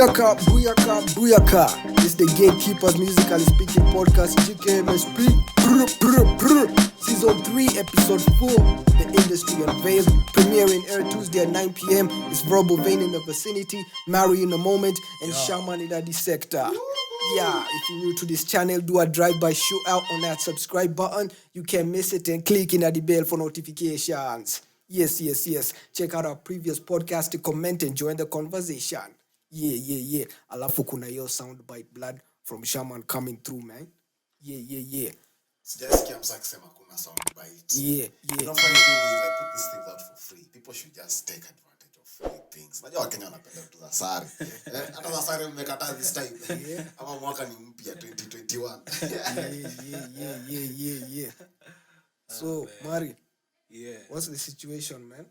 Booyaka, booyaka, booyaka. It's the Gatekeepers Musically Speaking Podcast, GKMSP. Season 3, Episode 4. The Industry Unveiled. Premiering every Tuesday at 9 p.m. It's Verbal Vein in the vicinity, Mary in the moment, and Shaman in the sector. Yeah, if you're new to this channel, do a drive-by shout out on that subscribe button. You can miss it and click in at the bell for notifications. Yes. Check out our previous podcast to comment and join the conversation. Yeah. Alafu kuna yo soundbite blood from Shaman coming through, man. Yeah. Sijasikia msa akisema kuna soundbite. Yeah. The funny thing is I put these things out for free. People should just take advantage of free things. Najua Wakenya wanapenda vitu za sare. Hata za sare mmekataa this time. Ama mwaka ni mpya 2021. Yeah. So, Mari. Yeah. What's the situation, man?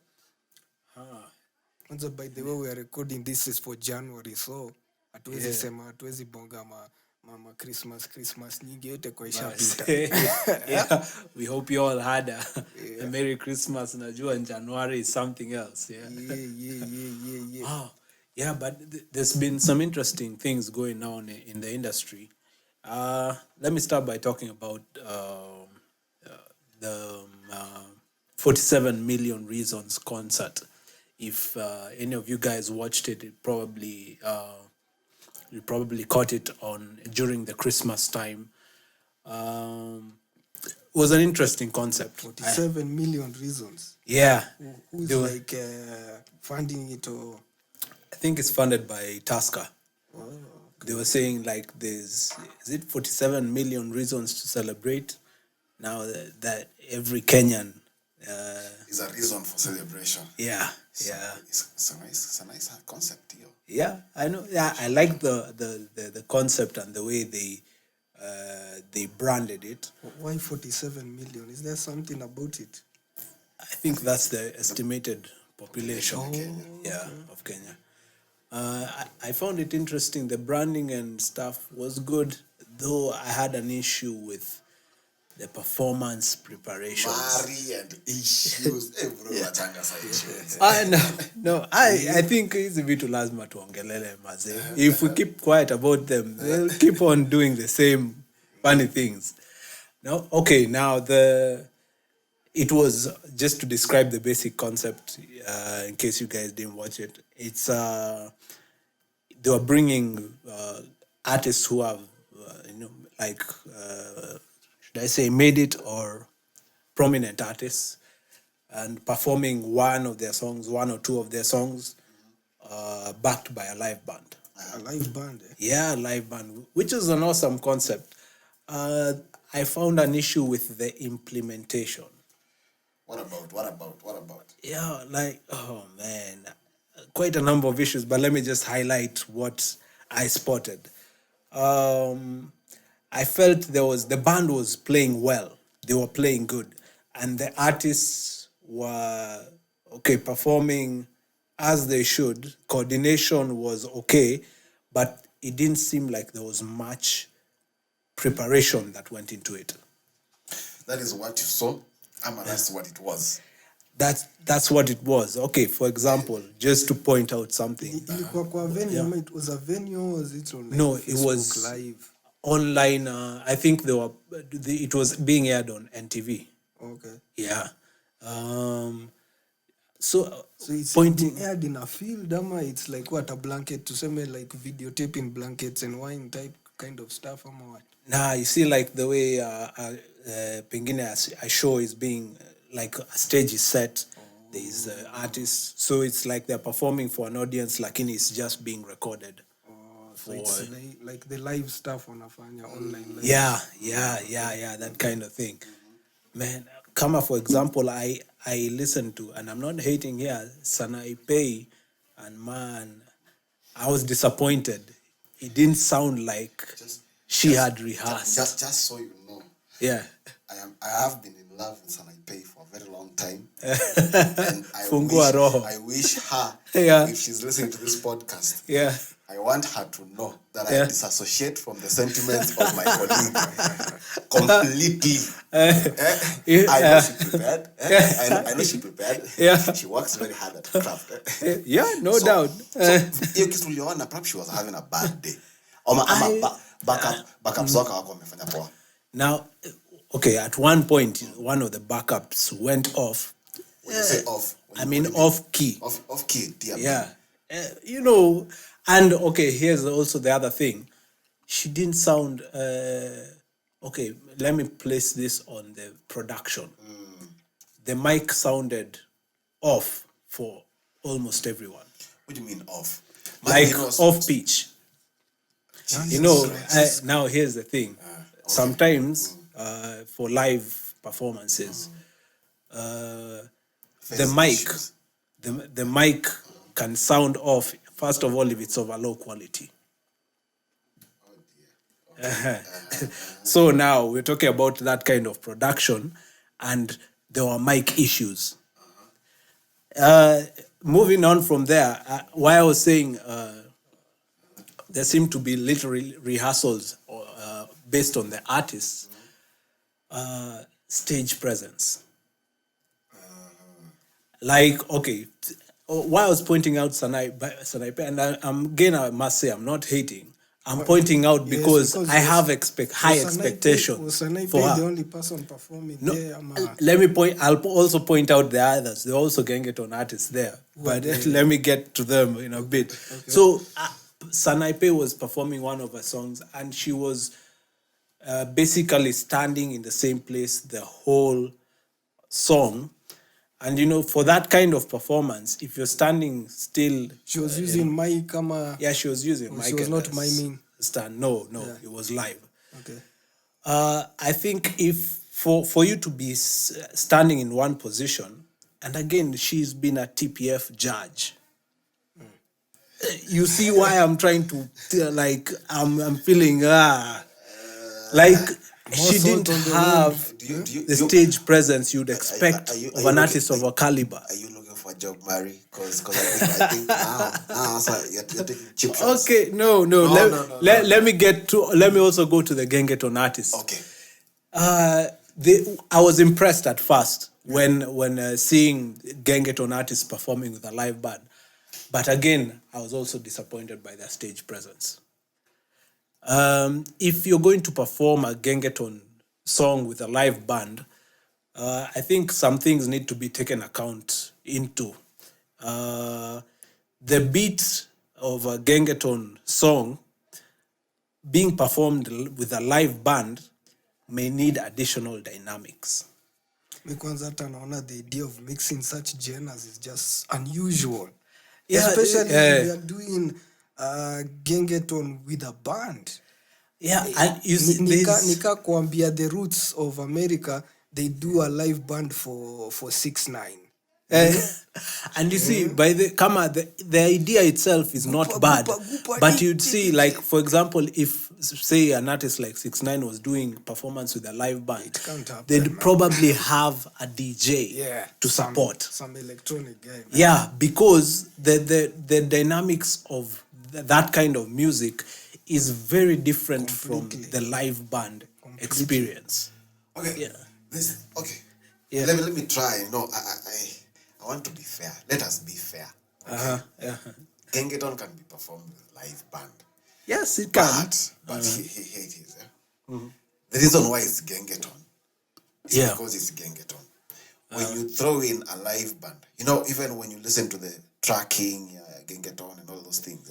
Also, by the way, we are recording this is for January, so hatuwezi bonga ma Christmas nyingi yote kwa ishapita. Yeah. We hope you all had a Merry Christmas. Najua in January is something else. Yeah. Yeah. Yeah, but there's been some interesting things going on in the industry. Let me start by talking about the 47 Million Reasons concert. If any of you guys watched it, you probably caught it on during the Christmas time. It was an interesting concept. 47 million reasons. Yeah. Who's funding it or? I think it's funded by Tusker. Oh, okay. They were saying is it 47 million reasons to celebrate? Now that every Kenyan Is a reason for celebration. Yeah. It's a nice concept here. Yeah, I know. Yeah, I like the concept and the way they branded it. Why 47 million? Is there something about it? I think that's the estimated population. Of Kenya. I found it interesting. The branding and stuff was good, though I had an issue with the performance preparations. Mari and issues. Issues. I think it's a bit too lazima tuongelele maze. If we keep quiet about them, they'll keep on doing the same funny things. It was just to describe the basic concept, in case you guys didn't watch it. It's they were bringing artists who have, should I say made it or prominent artists, and performing one or two of their songs, backed by a live band. A live band? Yeah, a live band, which is an awesome concept. I found an issue with the implementation. What about? Yeah, oh man, quite a number of issues, but let me just highlight what I spotted. I felt the band was playing well. They were playing good. And the artists were, performing as they should. Coordination was okay, but it didn't seem like there was much preparation that went into it. That is what you saw? That's what it was. That's what it was. Okay, for example, just to point out something. It was a venue, or was it on No, Facebook it was live? Online. I think it was being aired on NTV. Okay. Yeah. So it's pointing aired in a field, it's like what, a blanket to some like videotaping blankets and wine type kind of stuff, or what? Nah, you see, like the way Pengine a show is being like a stage is set. There's artists, so it's like they're performing for an audience, like it's just being recorded. So it's like the live stuff on Afanya online. Yeah, that kind of thing. Man, Kama, for example, I listened to, and I'm not hating here, Sanaipe, and man, I was disappointed. It didn't sound like she had rehearsed. Just so you know. Yeah. I have been in love with Sanaipe for a very long time. And I wish her, if she's listening to this podcast, I want her to know that I disassociate from the sentiments of my colleague completely. I know she prepared. I know she prepared. Yeah. She works very hard at her craft. Yeah, no doubt. Hiyo kitu uliona, perhaps she was having a bad day. Ama backups wako wamefanya poa. Now, okay, at one point, one of the backups went off. When you say off, I mean off key. Off key, dear. Yeah. You know, and okay, here's also the other thing. She didn't sound okay, let me place this on the production. The mic sounded off for almost everyone. What do you mean off? Like off pitch. You know, now here's the thing. Sometimes for live performances, the mic can sound off, first of all, if it's of a low quality. So now we're talking about that kind of production, and there were mic issues. Moving on from there, why I was saying there seemed to be literally rehearsals based on the artists' stage presence. Like, okay, why I was pointing out Sanaipe, and I must say, I'm not hating. I'm pointing out because I have high expectation was for the her. only person performing No, there. let me point. I'll also point out the others. There are also Gengeton artists there, but let me get to them in a bit. Okay. So Sanaipe was performing one of her songs, and she was basically standing in the same place the whole song. And you know, for that kind of performance, if you're standing still, She was using mic. yeah, she was using mic. She was not miming. Stand. No, it was live. Okay. I think if for you to be standing in one position, and again, she's been a TPF judge. You see why I'm trying to like I'm feeling like she didn't have the stage presence you'd expect of an artist of her caliber. Are you looking for a job, Mary? Because I think now so you're taking cheap shots. Okay, no. Let me also go to the Gengeton artists. Okay. I was impressed at first when seeing Gengeton artists performing with a live band. But again, I was also disappointed by their stage presence. If you're going to perform a Gengeton song with a live band, I think some things need to be taken account into. The beat of a Gengeton song being performed with a live band may need additional dynamics. Because the idea of mixing such genres is just unusual. Yeah, especially if we are doing Gengeton with a band. Yeah, and you see, Nika kuambia the roots of America, they do a live band for 6ix9ine. And you see, by the idea itself is not bad, but you'd see, like, for example, if say an artist like 6ix9ine was doing performance with a live band, they'd probably have a DJ to support some electronic guy. Man. Yeah, because the dynamics of that kind of music is very different from the live band experience. Okay. Yeah. Okay. Yeah. Let me try. No, I want to be fair. Let us be fair. Okay? Yeah. Gengeton can be performed with a live band. Yes, it can. But here it is. The reason why it's Gengeton is because it's Gengeton. When you throw in a live band, you know, even when you listen to the tracking, Gengeton and all those things,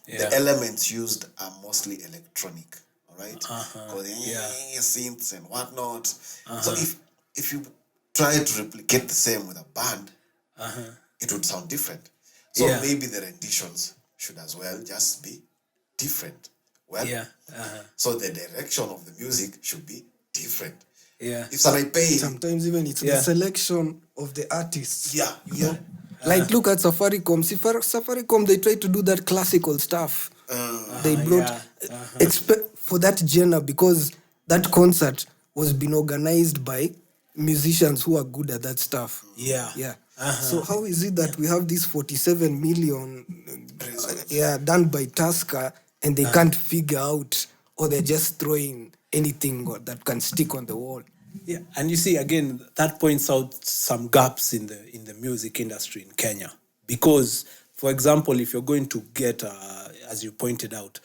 the elements used are mostly electronic. All right? Synths and whatnot. So if you try to replicate the same with a band, it would sound different. So maybe the renditions should as well just be different. Well, so the direction of the music should be different. Yeah. If Sanaipe, sometimes even it's the selection of the artists. Yeah. Like look at Safaricom. Safaricom, they try to do that classical stuff. They brought for that genre because that concert was being organized by musicians who are good at that stuff. Yeah. So how is it that we have this 47 million done by Tusker and they can't figure out, or they're just throwing anything that can stick on the wall? Yeah, and you see again that points out some gaps in the music industry in Kenya, because, for example, if you're going to get, as you pointed out,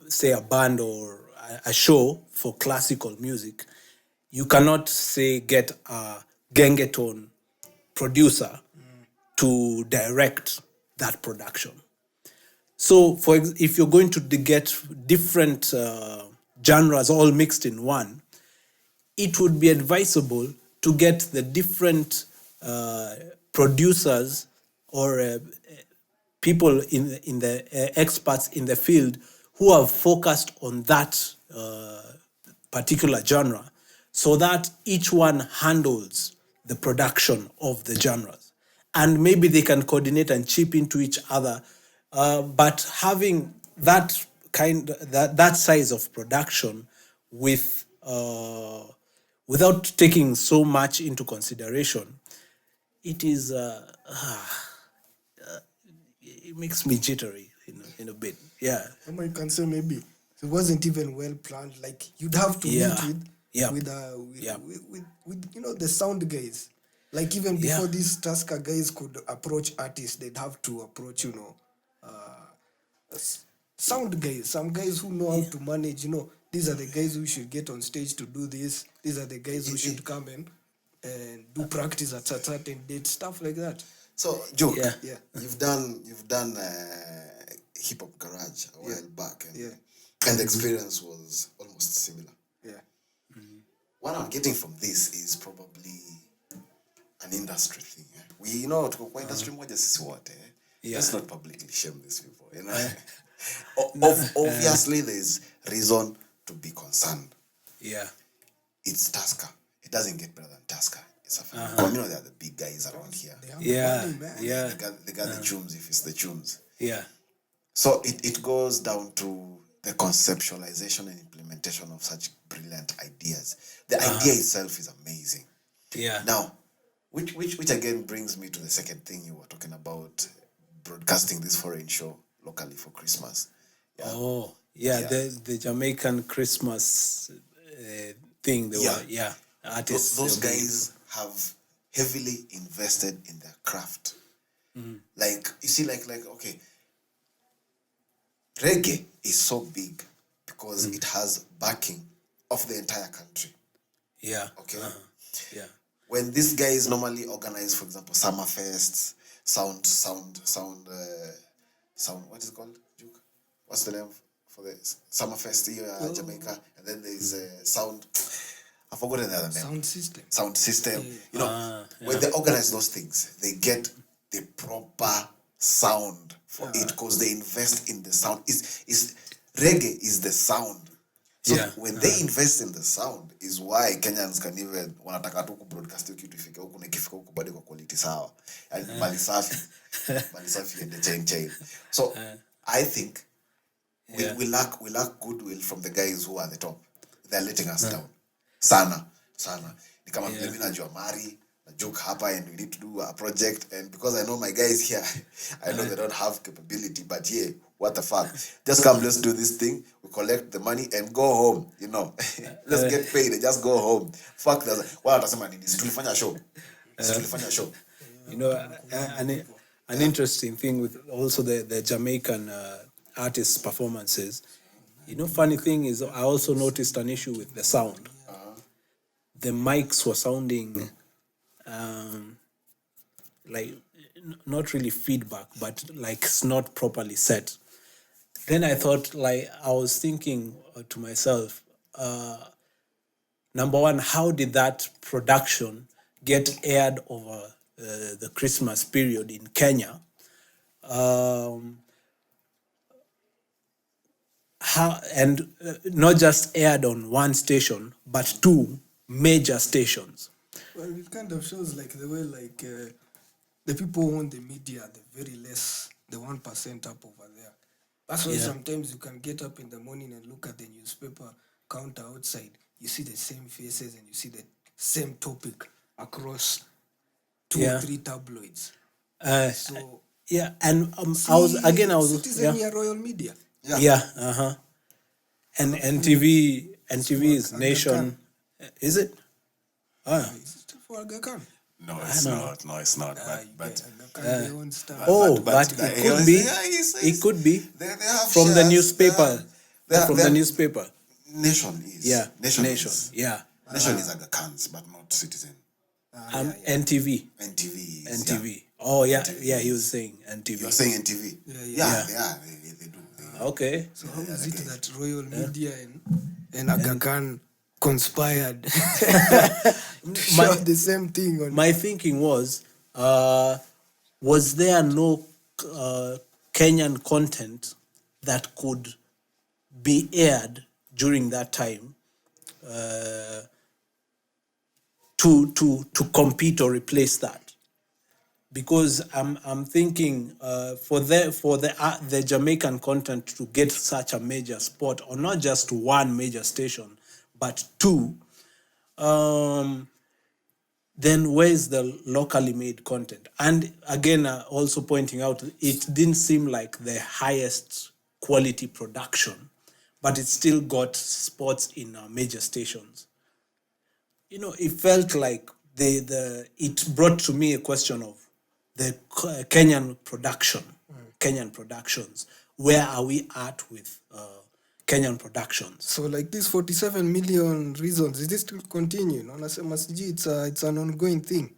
say a band or a show for classical music, you cannot say get a gengeton producer to direct that production. So, if you're going to get different genres all mixed in one, it would be advisable to get the different producers or people in the experts in the field who have focused on that particular genre, so that each one handles the production of the genres, and maybe they can coordinate and chip into each other. But having that size of production with without taking so much into consideration, it is it makes me jittery in a bit. Yeah. You can say maybe it wasn't even well planned. Like you'd have to Yeah. meet Yeah. with the sound guys. Like even before these Tusker guys could approach artists, they'd have to approach sound guys, some guys who know how to manage. These are the guys who should get on stage to do this. These are the guys who should come and do practice at a certain date, stuff like that. So, Joke, Yeah. you've done hip hop garage a while back, and the experience was almost similar. Yeah. What I'm getting from this is probably an industry thing. We tuko kwa industry moja sisi wote. Let's not publicly shame these people. Obviously, there's reason to be concerned. Yeah. It's Tusker. It doesn't get better than Tusker. It's a family. They're the big guys around here. Yeah. Money, man. Yeah. They got the tunes if it's the tunes. Yeah. So it goes down to the conceptualization and implementation of such brilliant ideas. The idea itself is amazing. Yeah. Now, which again brings me to the second thing you were talking about, broadcasting this foreign show locally for Christmas. Yeah. Oh, yeah. The Jamaican Christmas thing. Artists. Those guys have heavily invested in their craft. Like you see, like okay, reggae is so big because it has backing of the entire country. Yeah. Okay. Yeah. When these guys normally organize, for example, summer fests, sound. What is it called? Duke? What's the name for the summer fest here in Jamaica? And then there's sound. I've forgotten the other name. Sound system. When they organize those things, they get the proper sound for it because they invest in the sound. Reggae is the sound. So when they invest in the sound is why Kenyans can even wanataka tu kubroadcast kitu ifike huku na ikifika huku bado kwa quality sawa. Yani mali safi and the chain. So I think we lack goodwill from the guys who are at the top. They're letting us down. Sana. Ni kama vile mimi najua Mari, na Joke hapa, and we need to do a project, and because I know my guys here, I know they don't have capability, but yeah, what the fuck? Just come, let's do this thing. We collect the money and go home, Let's get paid and just go home. Fuck that. What atasema nini? Tulifanya show. An interesting thing with also the Jamaican artists' performances. Funny thing is, I also noticed an issue with the sound. The mics were sounding like not really feedback, but like it's not properly set. Then I thought, I was thinking to myself, number one, how did that production get aired over the Christmas period in Kenya? And not just aired on one station, but two major stations. Well, it kind of shows the way the people who own the media, the very less, the 1% up over there. That's why sometimes you can get up in the morning and look at the newspaper counter outside. You see the same faces and you see the same topic across 2 or 3 tabloids. And I was citizen here, Royal Media. And NTV NTV is Nation. Is it? Is it for Aga Khan? No, it's not. No, it's not. But They own stuff. But it could be. It could be they have from the shares, newspaper. From the newspaper. Nation is. Yeah. Nation. Yeah. Nation is Aga Khan's, but not Citizen. NTV. NTV. NTV. Yeah. Oh yeah, yeah. He was saying NTV. You're saying NTV? Yeah. They are. They do. Okay. So how is it that Royal Media and Aga Khan conspired to show the same thing? My thinking was there no Kenyan content that could be aired during that time to compete or replace that? Because I'm thinking for the Jamaican content to get such a major spot, or not just one major station, but two, then where's the locally made content? And again, also pointing out, it didn't seem like the highest quality production, but it still got spots in major stations. It felt like it brought to me a question of the Kenyan production, Kenyan productions. Where are we at with Kenyan productions? So like this 47 million reasons, is this to continue? It's an ongoing thing.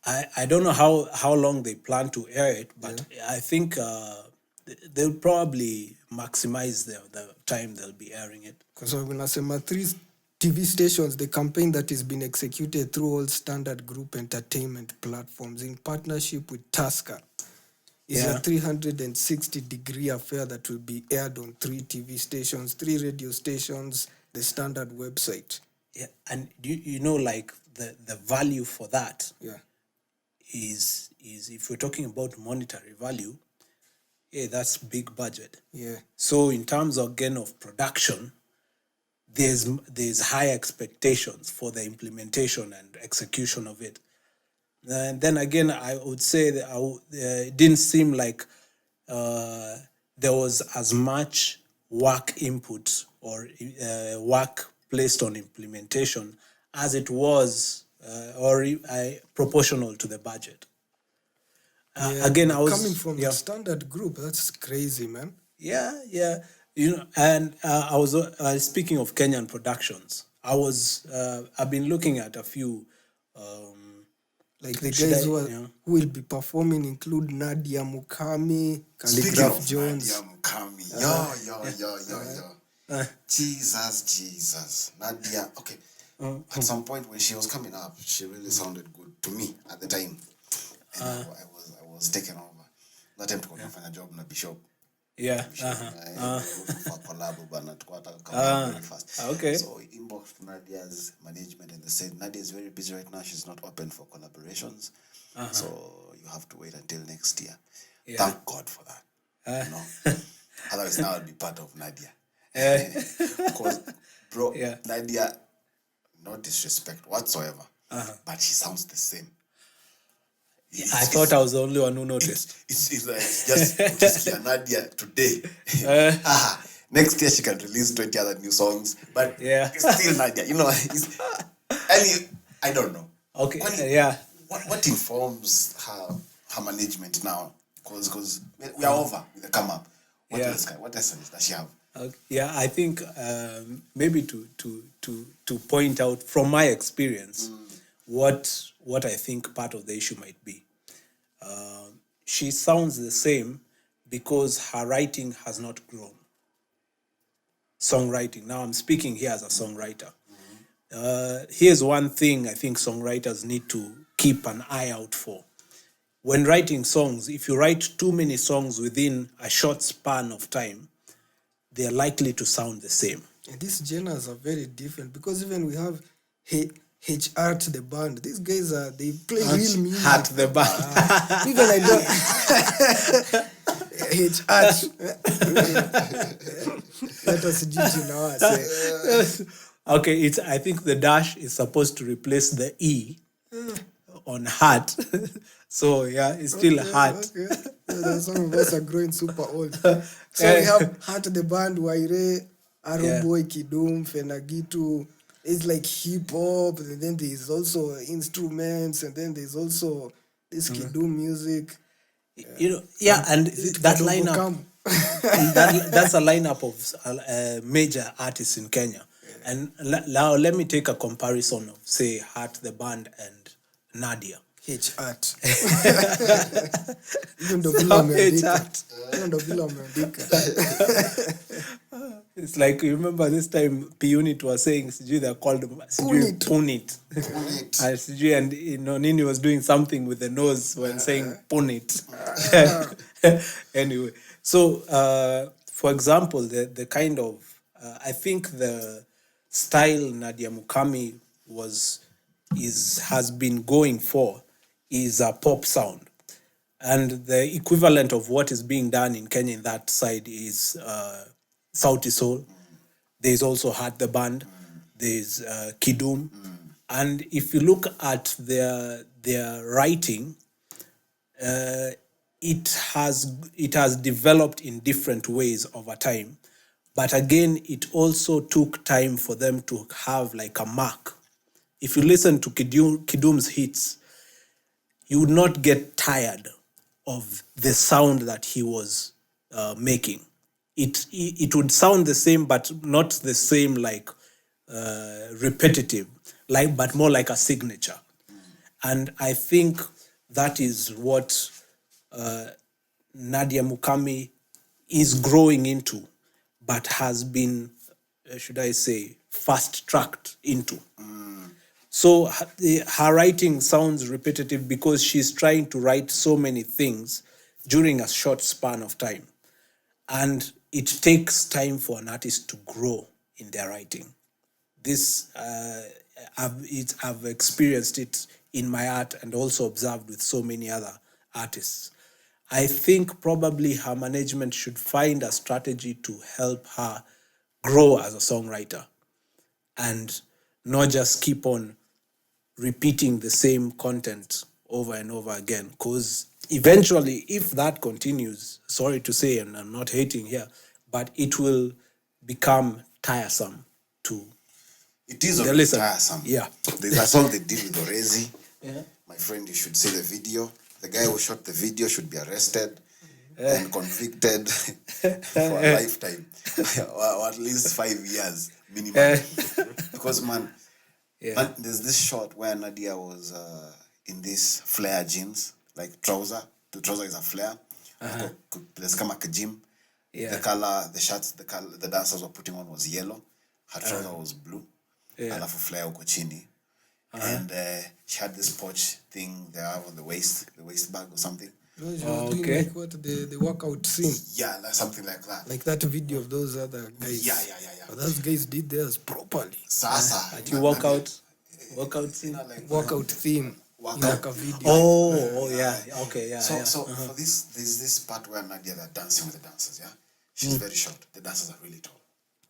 I don't know how long they plan to air it, but I think they'll probably maximize the time they'll be airing it. Because when nasema 3 TV stations, the campaign that has been executed through all Standard Group entertainment platforms in partnership with Tusker is a 360-degree affair that will be aired on 3 TV stations, 3 radio stations, the Standard website. Yeah, and like the value for that is if we're talking about monetary value, that's big budget. Yeah. So in terms again of production, there's high expectations for the implementation and execution of it. And then again, I would say that it didn't seem like there was as much work input or work placed on implementation as it was proportional to the budget. Again, I was coming from the Standard Group. That's crazy, man. Yeah. And I was speaking of Kenyan productions. I've been looking at a few. Like the guys who will be performing include Nadia Mukami, Calligraph Jones. Nadia Mukami. Yo. Jesus. Nadia. Okay. At some point when she was coming up, she really sounded good to me at the time. And I was taken over. That time to find a job in a Bishop. Yeah. For collab, but not very fast. Okay. So I inboxed Nadia's management and they said Nadia is very busy right now. She's not open for collaborations. So you have to wait until next year. Yeah. Thank God for that. Otherwise now I'll be part of Nadia. Because Nadia, no disrespect whatsoever, but she sounds the same. I thought I was the only one who noticed. It's like just Nadia today. Next year she can release 20 other new songs, but it's still Nadia. I don't know. Okay. What informs her management now? Because we are over with the come up. What else does she have? Yeah, I think maybe to point out from my experience what I think part of the issue might be. She sounds the same because her writing has not grown. Songwriting. Now I'm speaking here as a songwriter. Here's one thing I think songwriters need to keep an eye out for. When writing songs, if you write too many songs within a short span of time, they're likely to sound the same. And these genres are very different because even we have H-Art, the band. These guys they play real music. Heart the band. Even I don't. H-Art. Let us GG now. Okay, I think the dash is supposed to replace the E on heart. So it's still heart. Okay. Some of us are growing super old. So we have Heart the band, Waire, Aroboy, Kidum, Fenagitu. It's like hip hop, and then there's also instruments, and then there's also this Kidum music. And that lineup, that's a lineup of major artists in Kenya. And now let me take a comparison of, say, Heart the Band and Nadia. H-Art. It's like, you remember this time P-Unit was saying, they're called Punit. And Nini was doing something with the nose when saying Punit. Anyway, so for example, the kind of, I think the style Nadia Mukami has been going for is a pop sound. And the equivalent of what is being done in Kenya in that side is Sauti Soul. There's also Heart the Band. There's Kidum. And if you look at their writing, it has developed in different ways over time. But again, it also took time for them to have like a mark. If you listen to Kidum's hits, you would not get tired of the sound that he was making. It would sound the same, but not the same like repetitive, but more like a signature. And I think that is what Nadia Mukami is growing into, but has been, should I say, fast-tracked into. So her writing sounds repetitive because she's trying to write so many things during a short span of time. And it takes time for an artist to grow in their writing. This, I've experienced it in my art and also observed with so many other artists. I think probably her management should find a strategy to help her grow as a songwriter and not just keep on repeating the same content over and over again. Because eventually, if that continues, sorry to say, and I'm not hating here, but it will become tiresome to It is already tiresome. Yeah. There's a song they did with Orezi. Yeah. My friend, you should see the video. The guy who shot the video should be arrested and convicted for a lifetime. or at least 5 years minimum. Because, man, there's this shot where Nadia was in this flare jeans, like trouser. The trouser is a flare. There's come a gym. Yeah. The color, the shirts, the dancers were putting on was yellow. Her trouser was blue. Alafu flare uko chini. And she had this pouch thing they have on the waist bag or something. No, she was doing like what the workout scene. Yeah, like something like that. Like that video of those other guys. Yeah. But those guys did theirs properly. Sasa. You workout scene? Workout theme. Workout video. Oh, yeah. Okay, yeah. So for this, there's this part where Nadia, they're dancing with the dancers, yeah? She's very short. The dancers are really tall.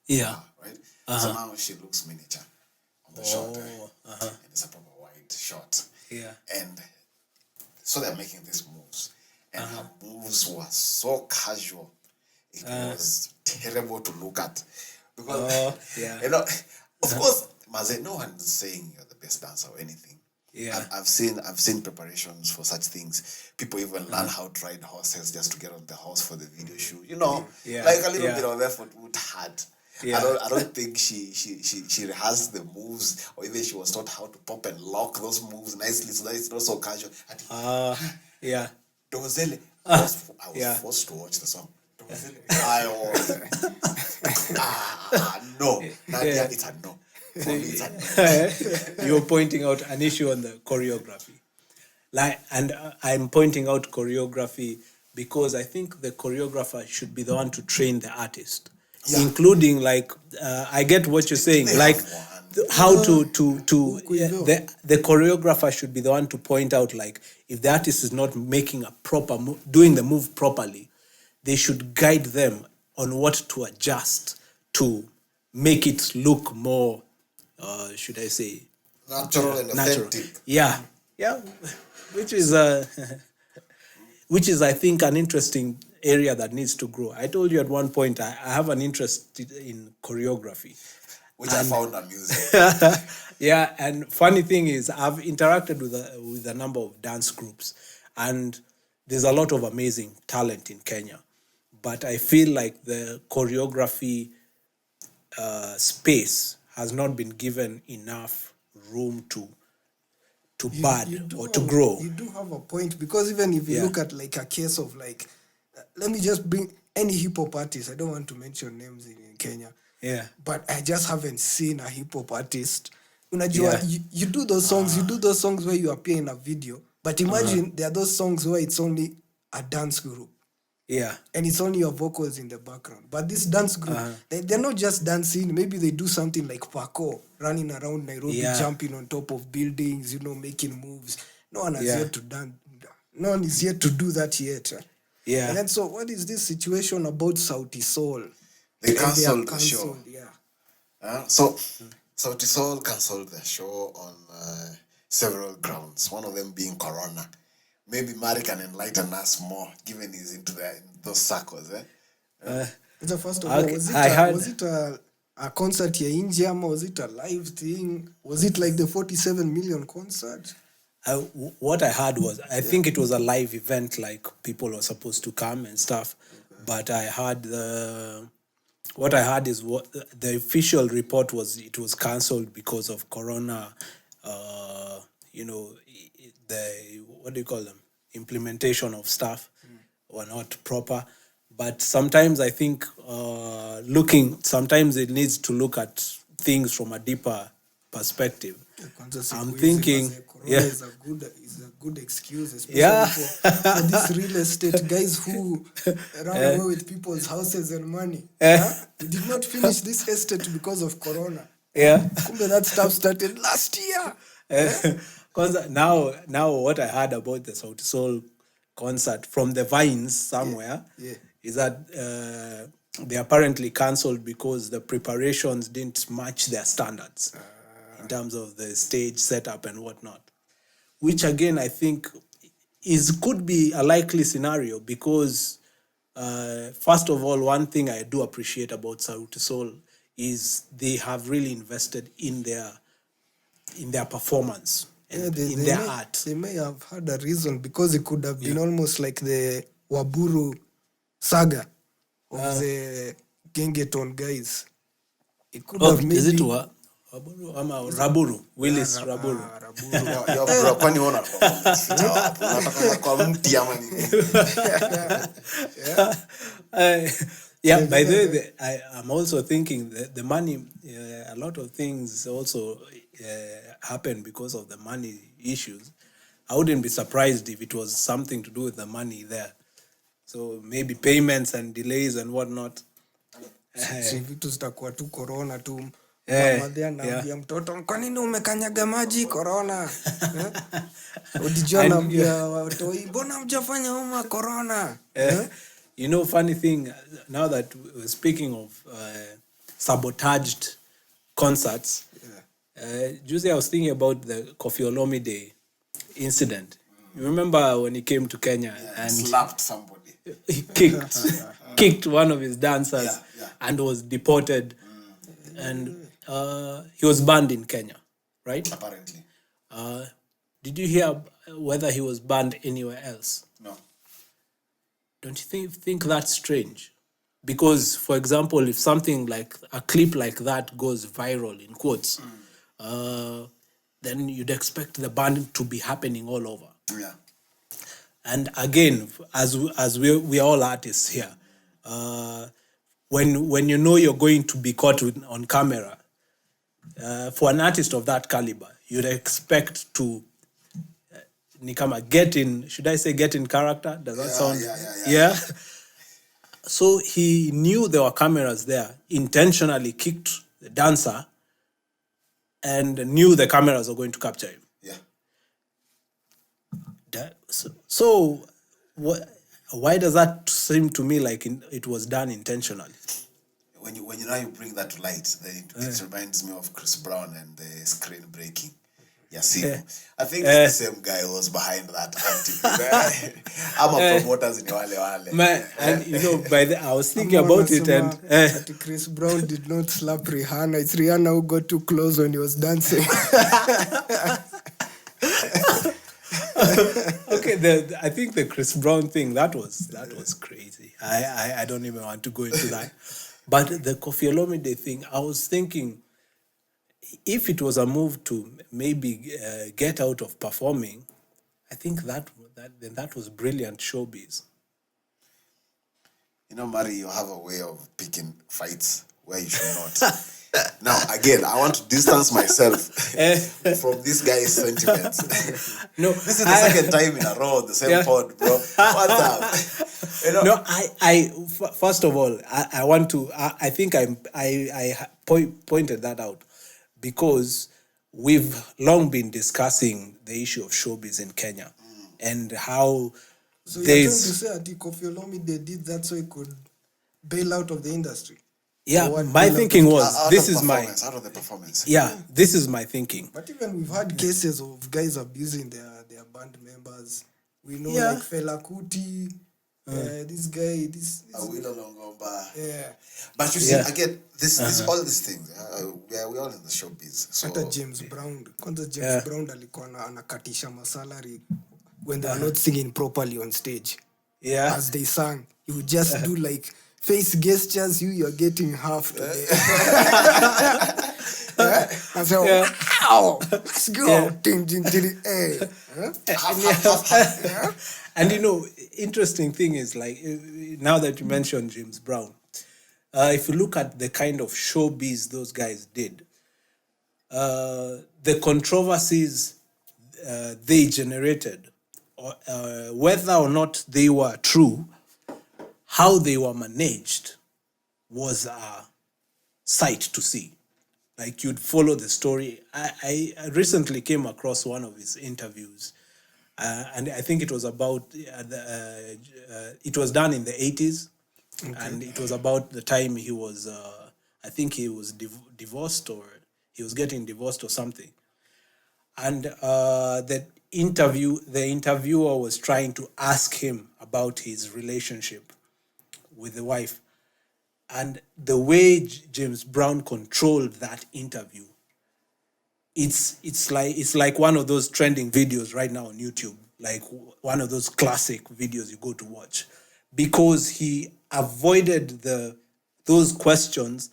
Yeah. Right? So now she looks miniature on the shot. And it's a proper wide shot. Yeah. And so they're making these moves. And her moves were so casual. It was terrible to look at. Because, of course, Maze, no one is saying you're the best dancer or anything. Yeah. I've seen preparations for such things. People even learn how to ride horses just to get on the horse for the video shoot. Like a little bit of effort would hurt. Yeah. I don't think she rehearsed the moves, or even she was taught how to pop and lock those moves nicely so that it's not so casual. Yeah. Dozele. I was forced to watch the song. I was no. Nadia, it's a no. You're pointing out an issue on the choreography. And I'm pointing out choreography because I think the choreographer should be the one to train the artist. Yeah. Including I get what you're saying, how to the choreographer should be the one to point out, if the artist is not making a proper doing the move properly, they should guide them on what to adjust to make it look more, should I say, natural and authentic. Yeah, which is I think an interesting area that needs to grow. I told you at one point I have an interest in choreography. Which I found amusing. Yeah, and funny thing is I've interacted with a number of dance groups, and there's a lot of amazing talent in Kenya. But I feel like the choreography space has not been given enough room to bud or to grow. You do have a point, because even if you look at like a case of like, let me just bring any hip hop artist. I don't want to mention names in Kenya. Yeah. But I just haven't seen a hip hop artist. You do those songs, where you appear in a video. But imagine there are those songs where it's only a dance group. Yeah. And it's only your vocals in the background. But this dance group, they're not just dancing. Maybe they do something like parkour, running around Nairobi, jumping on top of buildings, making moves. No one has yet to dance. No one is yet to do that yet. Yeah. And then so what is this situation about Sauti Sol? They cancelled the show. Yeah. So Sauti Sol cancelled the show on several grounds. One of them being Corona. Maybe Mari can enlighten us more, given he's into those circles. So first of all, was it a concert here in Jam, or was it a live thing? Was it like the 47 million concert? What I heard was, I think it was a live event, like people were supposed to come and stuff. Okay. But I heard what I heard is what the official report was. It was cancelled because of Corona. What do you call them? Implementation of stuff were not proper. But sometimes I think sometimes it needs to look at things from a deeper perspective. I'm thinking, is a good excuse, especially for these real estate guys who run away with people's houses and money. We did not finish this estate because of Corona. That stuff started last year. Because now what I heard about the Sauti Sol concert from the Vines somewhere is that they apparently cancelled because the preparations didn't match their standards in terms of the stage setup and whatnot. Which again I think could be a likely scenario, because first of all, one thing I do appreciate about Sauti Sol is they have really invested in their performance. Their art. They may have had a reason, because it could have been almost like the Waburu saga of the Gengeton guys. It could have maybe... Is it Waburu ama Raburu? Willis Raburu. Bro, kwani unaona kwa mti ama nini? By the way, I'm also thinking that the money, a lot of things also happen because of the money issues. I wouldn't be surprised if it was something to do with the money there. So maybe payments and delays and whatnot. Vitu zitakuwa tu corona tu. Mamadhia naambia mtoto, kwa nini umekanyaga maji corona? Udijua naambia watoi, mbona mjafanya homa corona? Funny thing, now that we're speaking of sabotaged concerts, Juicy, I was thinking about the Koffi Olomide incident. You remember when he came to Kenya and slapped somebody? He kicked one of his dancers and was deported. And he was banned in Kenya, right? Apparently. Did you hear whether he was banned anywhere else? No. Don't you think that's strange? Because, for example, if something like a clip like that goes viral, in quotes, then you'd expect the ban to be happening all over. Yeah. And again, as we are all artists here, when you know you're going to be caught on camera, for an artist of that caliber, you'd expect to get in character? Does that sound? Yeah. So he knew there were cameras there, intentionally kicked the dancer, and knew the cameras were going to capture him. Yeah. So why does that seem to me like it was done intentionally? When you bring that to light, then it reminds me of Chris Brown and the screen breaking. Yasimu. I think it's the same guy who was behind that anti. I'm a promoters in wale. Man, and you know, I was thinking about it, and that Chris Brown did not slap Rihanna. It's Rihanna who got too close when he was dancing. Okay, I think the Chris Brown thing that was crazy. I don't even want to go into that. But the Koffi Olomide thing, I was thinking, if it was a move to maybe get out of performing, I think that was brilliant showbiz. You know, Mari, you have a way of picking fights where you should not. Now, again, I want to distance myself from this guy's sentiments. No, this is the second time in a row, the same pod, bro. What's up? You know? No, I first of all, I want to. I think I pointed that out because we've long been discussing the issue of showbiz in Kenya and how. So you're trying to say that Koffi Olomide did that so he could bail out of the industry? Yeah, my thinking was out of the performance. Yeah, this is my thinking. But even we've had cases of guys abusing their band members. We know like Fela Kuti, this guy, this Awilo Longomba. Yeah. But you see, again, this all these things. We all in the showbiz. So hata James Brown. Kwanza James Brown alikuwa anakatisha masalary when they are not singing properly on stage. Yeah. As they sang, he would just do like face gestures, you're getting half today. And so, wow, let's go. Ding, ding, ding, hey. And you know, interesting thing is like, now that you mentioned James Brown, if you look at the kind of showbiz those guys did, the controversies they generated, whether or not they were true, how they were managed was a sight to see. Like, you'd follow the story. I recently came across one of his interviews, and I think it was about, it was done in the 80s, and it was about the time he was, I think he was divorced, or he was getting divorced or something. And the interviewer was trying to ask him about his relationship with the wife, and the way James Brown controlled that interview, it's like one of those trending videos right now on YouTube, like one of those classic videos you go to watch, because he avoided those questions,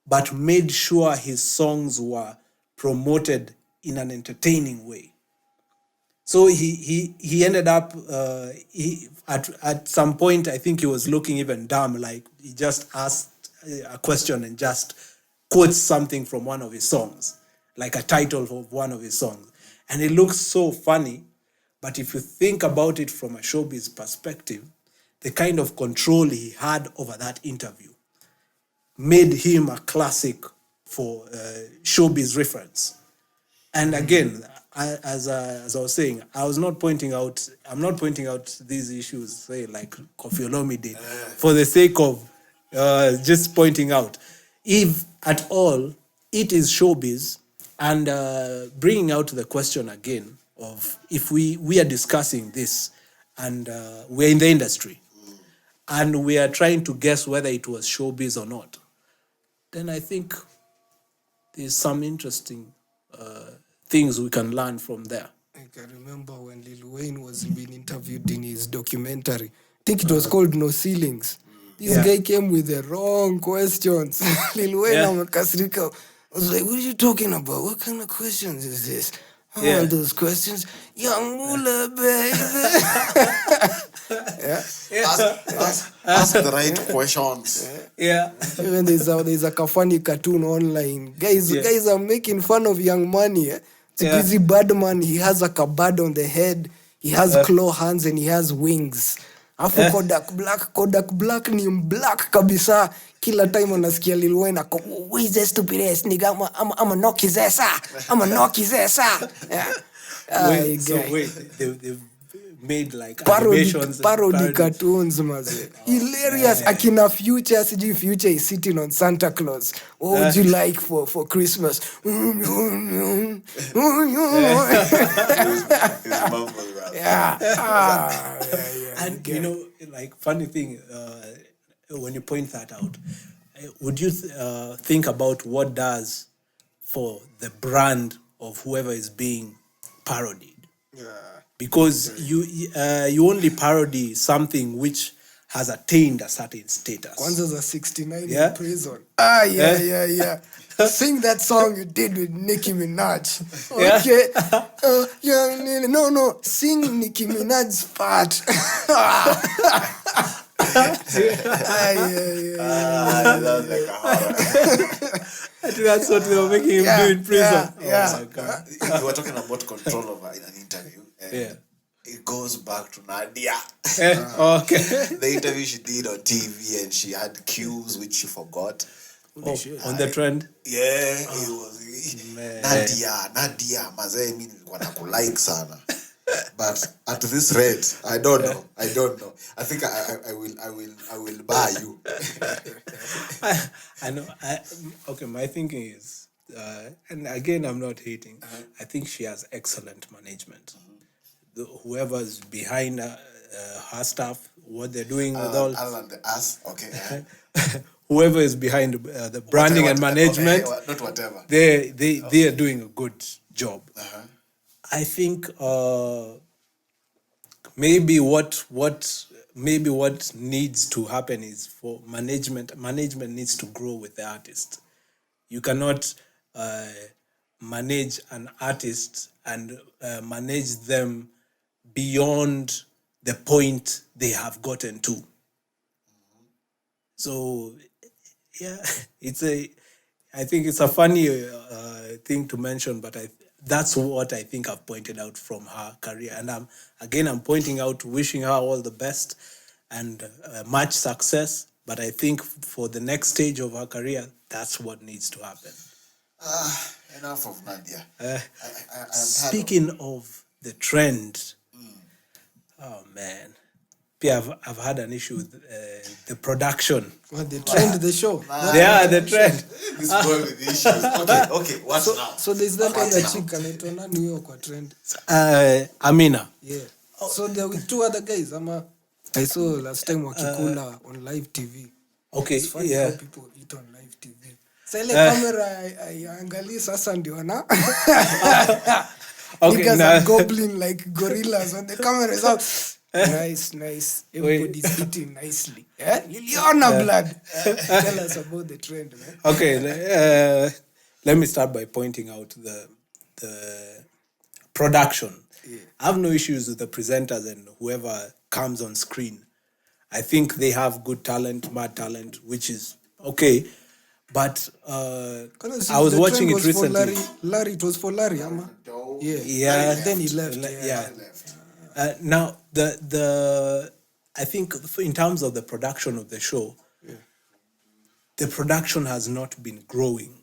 but made sure his songs were promoted in an entertaining way. So he ended up at some point, I think he was looking even dumb, like he just asked a question and just quotes something from one of his songs, like a title of one of his songs. And it looks so funny, but if you think about it from a showbiz perspective, the kind of control he had over that interview made him a classic for showbiz reference. And again, as I was saying, I'm not pointing out these issues, say like Koffi Olomide, for the sake of just pointing out. If at all, it is showbiz, and bringing out the question again of if we are discussing this, and we're in the industry, and we are trying to guess whether it was showbiz or not, then I think there's some interesting things we can learn from there. I can remember when Lil Wayne was being interviewed in his documentary. I think it was called No Ceilings. This guy came with the wrong questions. Lil Wayne amekasirika. I was like, what are you talking about? What kind of questions is this? I want those questions. Young Mula, baby. Ask the right questions. Even there's a funny cartoon online. Guys are making fun of Young Money. It's a busy bad man. He has a kabad on the head. He has claw hands and he has wings. Afu Kodak Black ni black kabisa. Kila time unasikia Lil Wayne ako, who is that stupid ass nigga? I'm a knock his ass. I'm a knock his ass. Wait, they've made like parody animations, parodies. cartoons maze. Hilarious. Akina Future, CG Future is sitting on Santa Claus. What would you like for Christmas? Yeah. And you know, like funny thing, when you point that out, would you think about what does for the brand of whoever is being parodied? Yeah. Because you only parody something which has attained a certain status. Kwanzaa za 69 Yeah. in prison. Yeah. Sing that song you did with Nicki Minaj. Okay. No. Sing Nicki Minaj's part. That's like a horror. I think that's what they were making him do in prison. Yeah. Oh my God. You were talking about control over in an interview. And it goes back to Nadia. Okay. The interview she did on TV, and she had cues which she forgot. On the trend. Yeah, it was Nadia. Mazee mimi nilikuwa nakulike sana. But at this rate, I don't know. I think I will buy you. I know. Okay, my thinking is, and again, I'm not hating. I think she has excellent management. Whoever's behind her staff, what they're doing with all. Other than the ass, okay. Whoever is behind the branding and management, okay, not whatever. They are doing a good job. I think maybe what needs to happen is for management needs to grow with the artist. You cannot manage an artist and manage them beyond the point they have gotten to. So yeah, I think it's a funny thing to mention, but that's what I think I've pointed out from her career. And I'm pointing out, wishing her all the best and much success. But I think for the next stage of her career, that's what needs to happen. Enough of Nadia. Speaking of the trend, oh man, I've had an issue with the production. What, the trend, the show? Yeah, the trend. This boy with issues. Okay, what now? So there's that other chick anaitwa nani huyo kwa trend? Amina. Yeah. So there were two other guys. I saw last time wakikula on live TV. Okay, It's funny yeah. how people eat on live TV. Sa ile camera aiangalii sasa ndio na. Okay, niggas now- are gobbling like gorillas on the camera. Is out. Nice. Everybody's eating nicely. Liliona blood. Tell us about the trend, man. Okay, let me start by pointing out the production. Yeah. I have no issues with the presenters and whoever comes on screen. I think they have good talent, mad talent, which is okay. But I was watching it recently. Larry, it was for Larry, Ama. Yeah. And then he left. Yeah. Now I think in terms of the production of the show, the production has not been growing.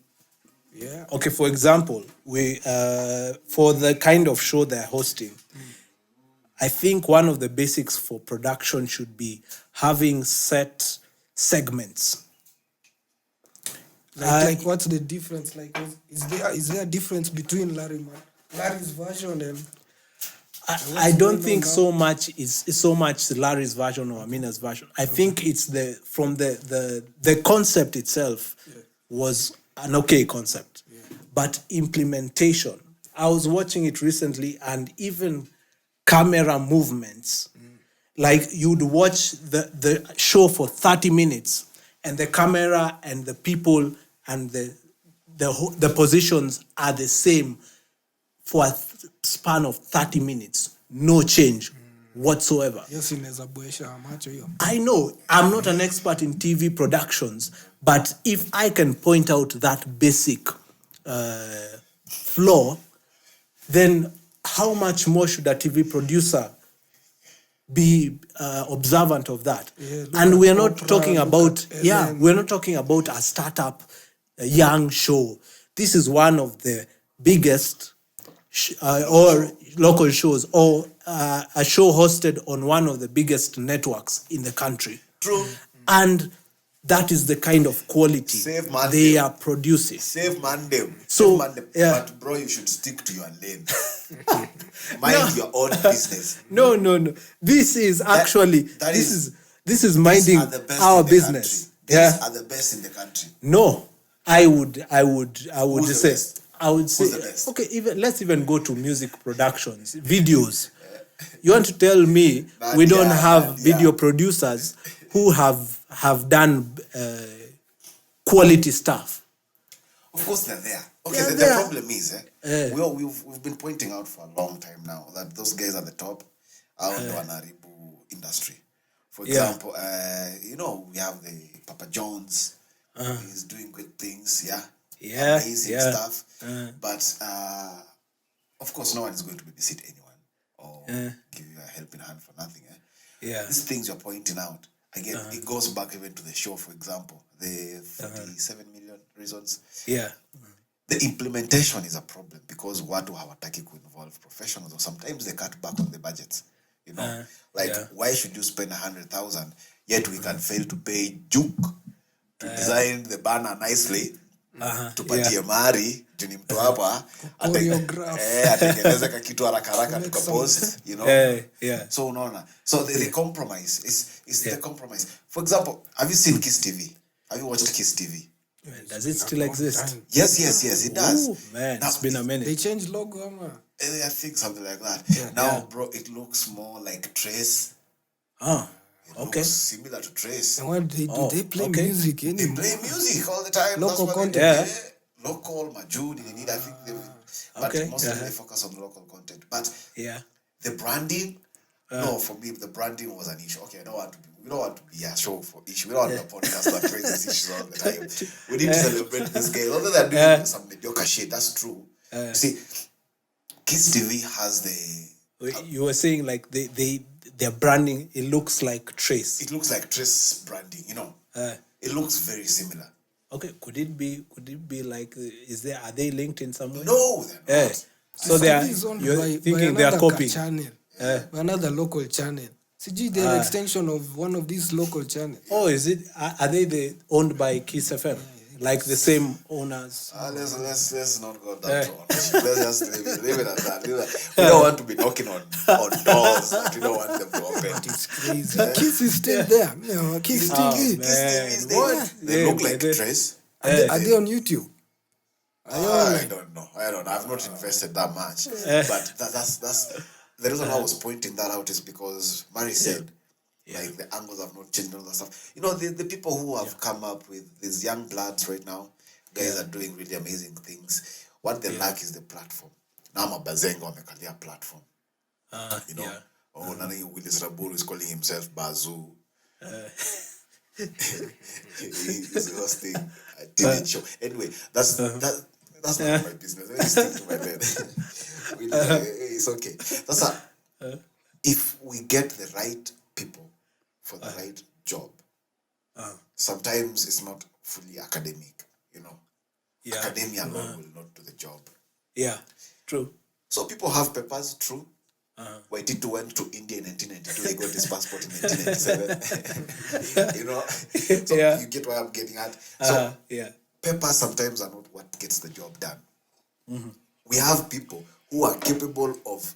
Yeah. Okay, for example, we for the kind of show they're hosting, I think one of the basics for production should be having set segments. Like what's the difference? Like, is there a difference between Larry's version and? I don't think so much Larry's version or Amina's version. I think it's the concept itself was an okay concept, but implementation. I was watching it recently, and even camera movements, like you'd watch the show for 30 minutes, and the camera and the people and the positions are the same for a span of 30 minutes, no change whatsoever. Yes, inaweza boesha macho hiyo. I know I'm not an expert in TV productions, but if I can point out that basic flaw, then how much more should a TV producer be observant of that? Yeah, and we're not Oprah, talking about Ellen. we're not talking about a startup, a young show. This is one of the biggest local shows or a show hosted on one of the biggest networks in the country. True. And that is the kind of quality they are producing. Save Mandem. So, yeah. But bro, you should stick to your lane. Mind your own business. No. This is actually this is minding our business. These are the best in the country. No, I would Who's say the best? I would say Who's the best? okay. Let's even go to music productions, videos. You want to tell me we don't have video producers who have done quality stuff? Of course they're there. Okay, Yeah, the problem is, we've been pointing out for a long time now that those guys at the top are on the Wanaribu industry. For example, we have the Papa John's. He's doing good things, amazing stuff. But of course, no one is going to babysit anyone or give you a helping hand for nothing. These things you're pointing out, again, it goes back even to the show, for example, the 47 million reasons. The implementation is a problem because watu hawataki to involve professionals, or sometimes they cut back on the budgets. Why should you spend 100,000 yet we can fail to pay Juke to design the banner nicely, tupatie mari juni mtu hapa atengeneza kakitu haraka tukapost, so unaona, so the compromise is the compromise. For example, have you seen Kiss TV? Have you watched Kiss TV? Man, does it still exist? Yes, it does. Ooh, man, it's been a minute. They changed logo, I think something like that. Bro, it looks more like Trace. Looks similar to Trace. And what they do, they play music anymore. They play music all the time. Local content. Local, Majud, I think but mostly they focus on local content. But the branding, no, for me, the branding was an issue. Okay, we don't want to be a show for issue. We don't want a podcast that raises issues all the time. We need to celebrate this guy. Although they're doing some mediocre shit, that's true. See, Kiss TV has the... You were saying like their branding, it looks like Trace. It looks like Trace branding, It looks very similar. Okay, could it be like, are they linked in some way? No, they're not. So you're thinking they are copying. Channel, another local channel. CG, they're extension of one of these local channels. Oh, is it? Are they owned by Kiss FM? Like the same owners? Let's not go that route. Let's just leave it at that. We don't want to be knocking on doors that we don't want them to open. It's crazy. Kiss is still there. Kiss TV. Kiss TV, they look like Trace. Are they on YouTube? I don't know. I've not invested that much. But that's the reason I was pointing that out is because Mary said, like, the angles have not changed and all that stuff. The people who have come up with these young bloods right now, guys are doing really amazing things. What they lack is the platform. Now Mabazengo amekalia platform. Nani Willis Raburu is calling himself Bazoo. He's hosting a TV show. Anyway, that's not my business. Let me stick to my bed. It's okay. If we get the right people for the right job, sometimes it's not fully academic, Academia alone will not do the job. Yeah, true. So people have papers, true. Waititu went to India in 1992, he got his passport in 1997. So you get what I'm getting at. So papers sometimes are not what gets the job done. We have people who are capable of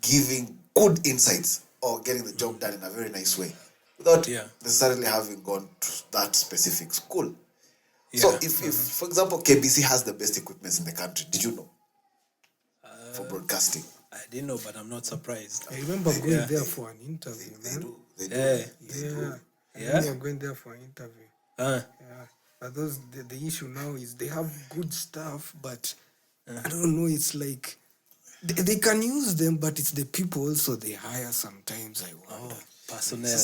giving good insights or getting the job done in a very nice way without necessarily having gone to that specific school. So if for example, KBC has the best equipment in the country, did you know? For broadcasting. I didn't know, but I'm not surprised. I remember going there for an interview, They do. They are going there for an interview. But the issue now is they have good stuff, but I don't know, it's like they can use them, but it's the people also they hire sometimes. I wonder. Personnel.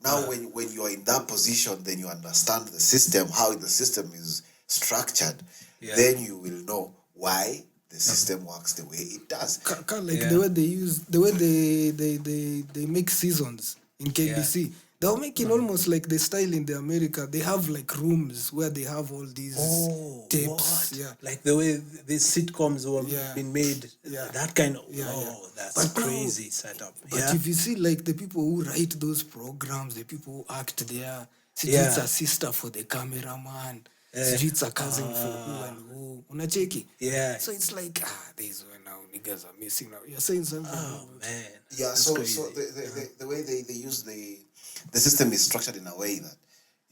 Now when you are in that position, then you understand the system, how the system is structured. Then you will know why the system works the way it does. The way they use, the way they make seasons in KBC. They were making almost like the style in the America. They have like rooms where they have all these tapes. What? Yeah. Like the way these sitcoms were been made. Yeah. That kind of Yeah. that's But now- crazy setup. But if you see like the people who write those programs, the people who act there, it's a sister for the cameraman, it's a cousin for who and who. Unacheki? Yeah. So it's like, these were now niggas are missing out. You're saying something? Oh man. Yeah, That's so crazy. the way they use the system is structured in a way that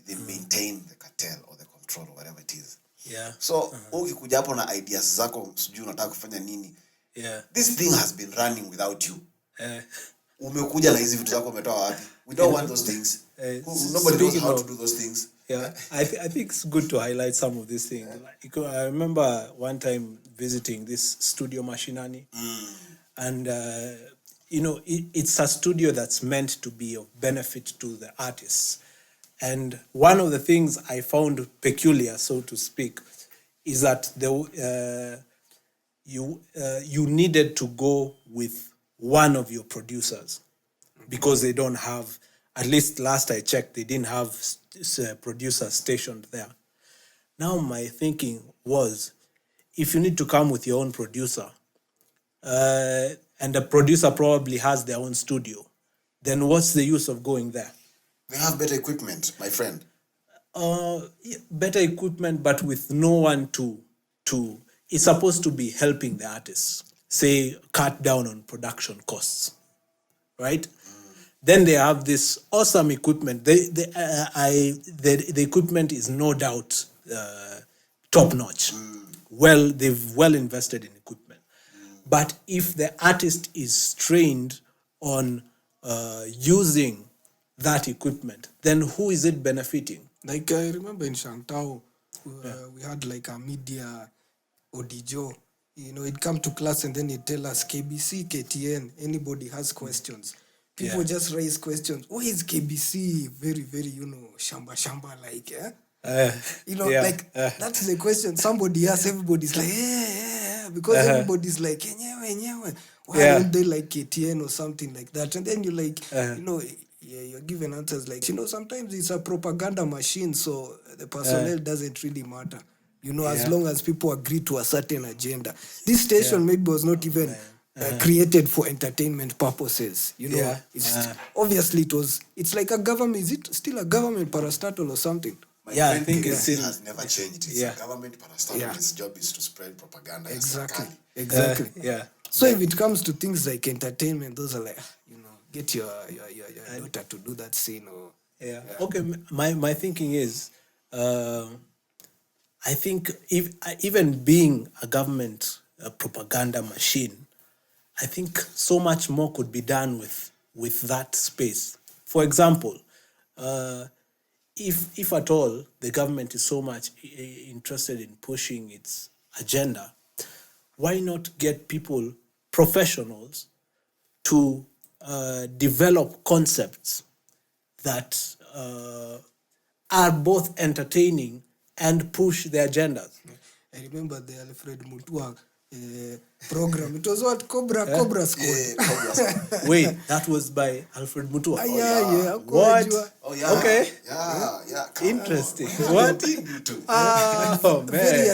they maintain the cartel or the control or whatever it is. Yeah. So ukikuja hapo na ideas zako sijui unataka kufanya nini. Yeah. This thing has been running without you. Uh, Umekuja na hizi vitu zako umetoa wapi? We don't want those things. Nobody knows how to do those things. Yeah, I think it's good to highlight some of these things. Like, I remember one time visiting this studio Mashinani, and it's a studio that's meant to be of benefit to the artists. And one of the things I found peculiar, so to speak, is that you needed to go with one of your producers because they don't have. At least last I checked, they didn't have producers stationed there. Now my thinking was, if you need to come with your own producer, and the producer probably has their own studio, then what's the use of going there? They have better equipment, my friend. Better equipment, but with no one to. It's supposed to be helping the artists, say, cut down on production costs, right? Then they have this awesome equipment. The equipment is no doubt top notch. They've well invested in equipment. But if the artist is trained on using that equipment, then who is it benefiting? Like I remember in Shantao, we had like a media Odijo. He'd come to class and then he'd tell us KBC, KTN, anybody has questions. People just raise questions. Why is KBC very, very, shamba like, that's the question. Somebody asks, everybody's like, yeah, because everybody's like, enyewe. Why don't they like KTN or something like that? And then you're like, you're given answers like, sometimes it's a propaganda machine, so the personnel doesn't really matter. As long as people agree to a certain agenda. This station maybe was not even created for entertainment purposes. Obviously it's like a government. Is it still a government parastatal or something? I think it has never changed. It's a government parastatal. Its job is to spread propaganda. Exactly. So if it comes to things like entertainment, those are like, get your daughter to do that scene or Okay, my thinking is, I think even being a government propaganda machine, I think so much more could be done with that space. For example, if at all the government is so much interested in pushing its agenda, why not get people, professionals, to develop concepts that are both entertaining and push the agendas? I remember the Alfred Mutua program. It was what? Cobra Squad. Wait, that was by Alfred Mutua? Yeah. What? Oh, yeah. Okay. Yeah. Interesting. What? Oh, man. Very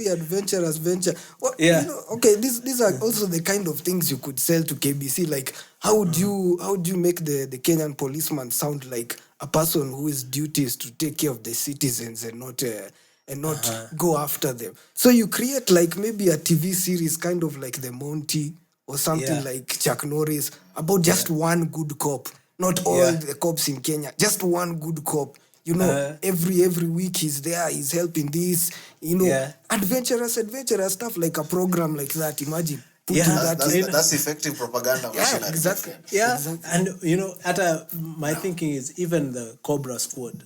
adventurous venture. Well, Yeah. Okay, these are also the kind of things you could sell to KBC. Like, how would you make the Kenyan policeman sound like a person whose duty is to take care of the citizens and not go after them? So you create like maybe a TV series kind of like the Monty or something like Chuck Norris about just one good cop. Not all the cops in Kenya, just one good cop. Every week he's there, he's helping this, adventurous stuff, like a program like that. Imagine. That's effective propaganda. Exactly. Yeah, exactly. And my thinking is even the Cobra Squad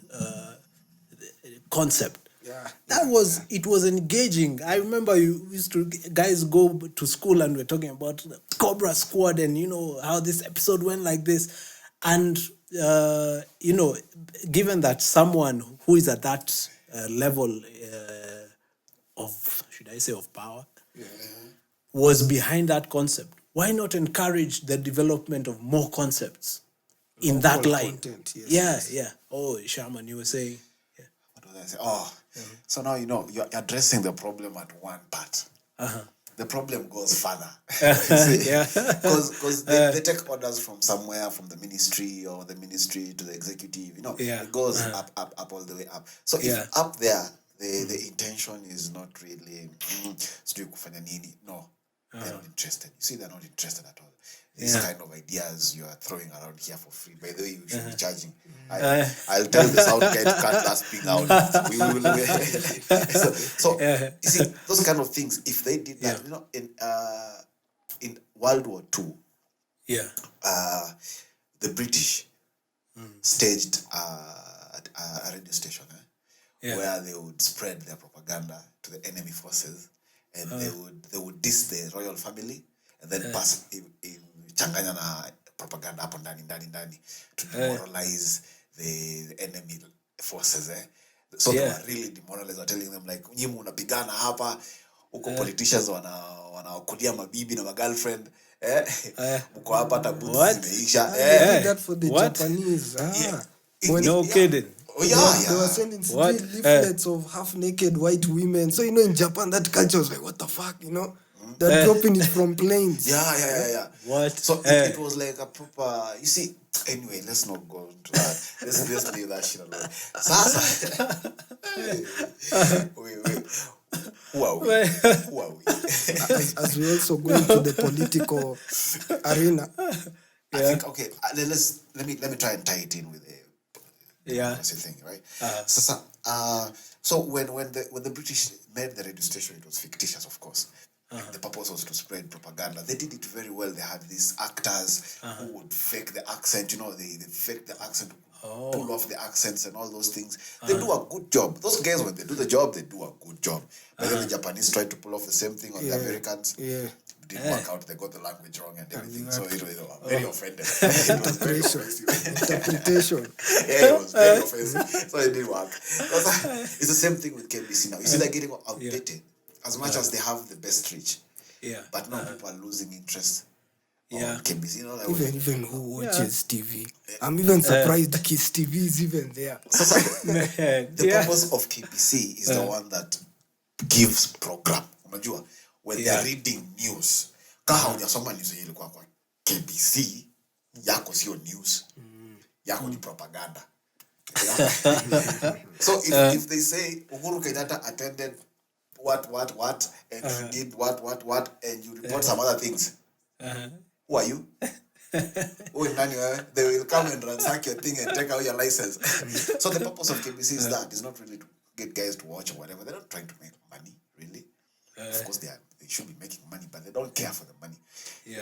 concept. Yeah. It was engaging. I remember you used to guys go to school and we're talking about the Cobra Squad and how this episode went like this. And given that someone who is at that level of, should I say, of power, was behind that concept, why not encourage the development of more concepts? in that Local line. content, yes, Yeah. Oh, Shaman, you were saying. Yeah. What was I say? Oh, so now you're addressing the problem at one part. The problem goes further. Because they take orders from somewhere, from the ministry or the ministry to the executive. It goes up all the way up. So if up there the intention is not really no, they're not interested. You see, they're not interested at all. These kind of ideas you are throwing around here for free. By the way, you should be charging. I'll tell the sound guy to cut that thing out. So you see, those kind of things, if they did that, in World War II, the British staged a radio station where they would spread their propaganda to the enemy forces, and they would diss the royal family and then pass in changanya na propaganda hapo ndani to demoralize the enemy forces. So they were really demoralized. They're telling them like, nyimu unapigana hapa, uko politicians wanawakulia mabibi na magirlfriend, mko hapa hata boots zimeisha. They did that for the Japanese. No kidding. Oh yeah. They were sending leaflets of half-naked white women. So in Japan, that culture was like, what the fuck, They're dropping it from planes. Yeah. What? So it was like a proper. You see. Anyway, let's not go into that. Let's leave that shit alone. Sasa. Wait. Who are we? As we also go into the political arena. I think okay. Let me try and tie it in with the democracy thing, right? So when the British made the radio station, it was fictitious, of course. The purpose was to spread propaganda. They did it very well. They had these actors who would fake the accent. They fake the accent, pull off the accents and all those things. They do a good job. Those guys, when they do the job, they do a good job. But then the Japanese tried to pull off the same thing on the Americans. Yeah. It didn't work out. They got the language wrong and everything. So it was very offended. It was very offensive. Interpretation. It was very offensive. So it didn't work. It's the same thing with KBC now. You see, they're getting outdated. As much as they have the best reach, but now people are losing interest on KBC. Even who watches TV. I'm even surprised the Kiss TV is even there. The purpose of KBC is the one that gives program. When they're reading news, hujasoma news yenye ilikuwa kwa KBC, yako sio news, yako ni propaganda. So if they say Uhuru Kenyatta attended what, and he did what, and you report some other things. Who are you? They will come and ransack your thing and take out your license. So the purpose of KBC is that. It's not really to get guys to watch or whatever. They're not trying to make money, really. Of course, they should be making money, but they don't care for the money.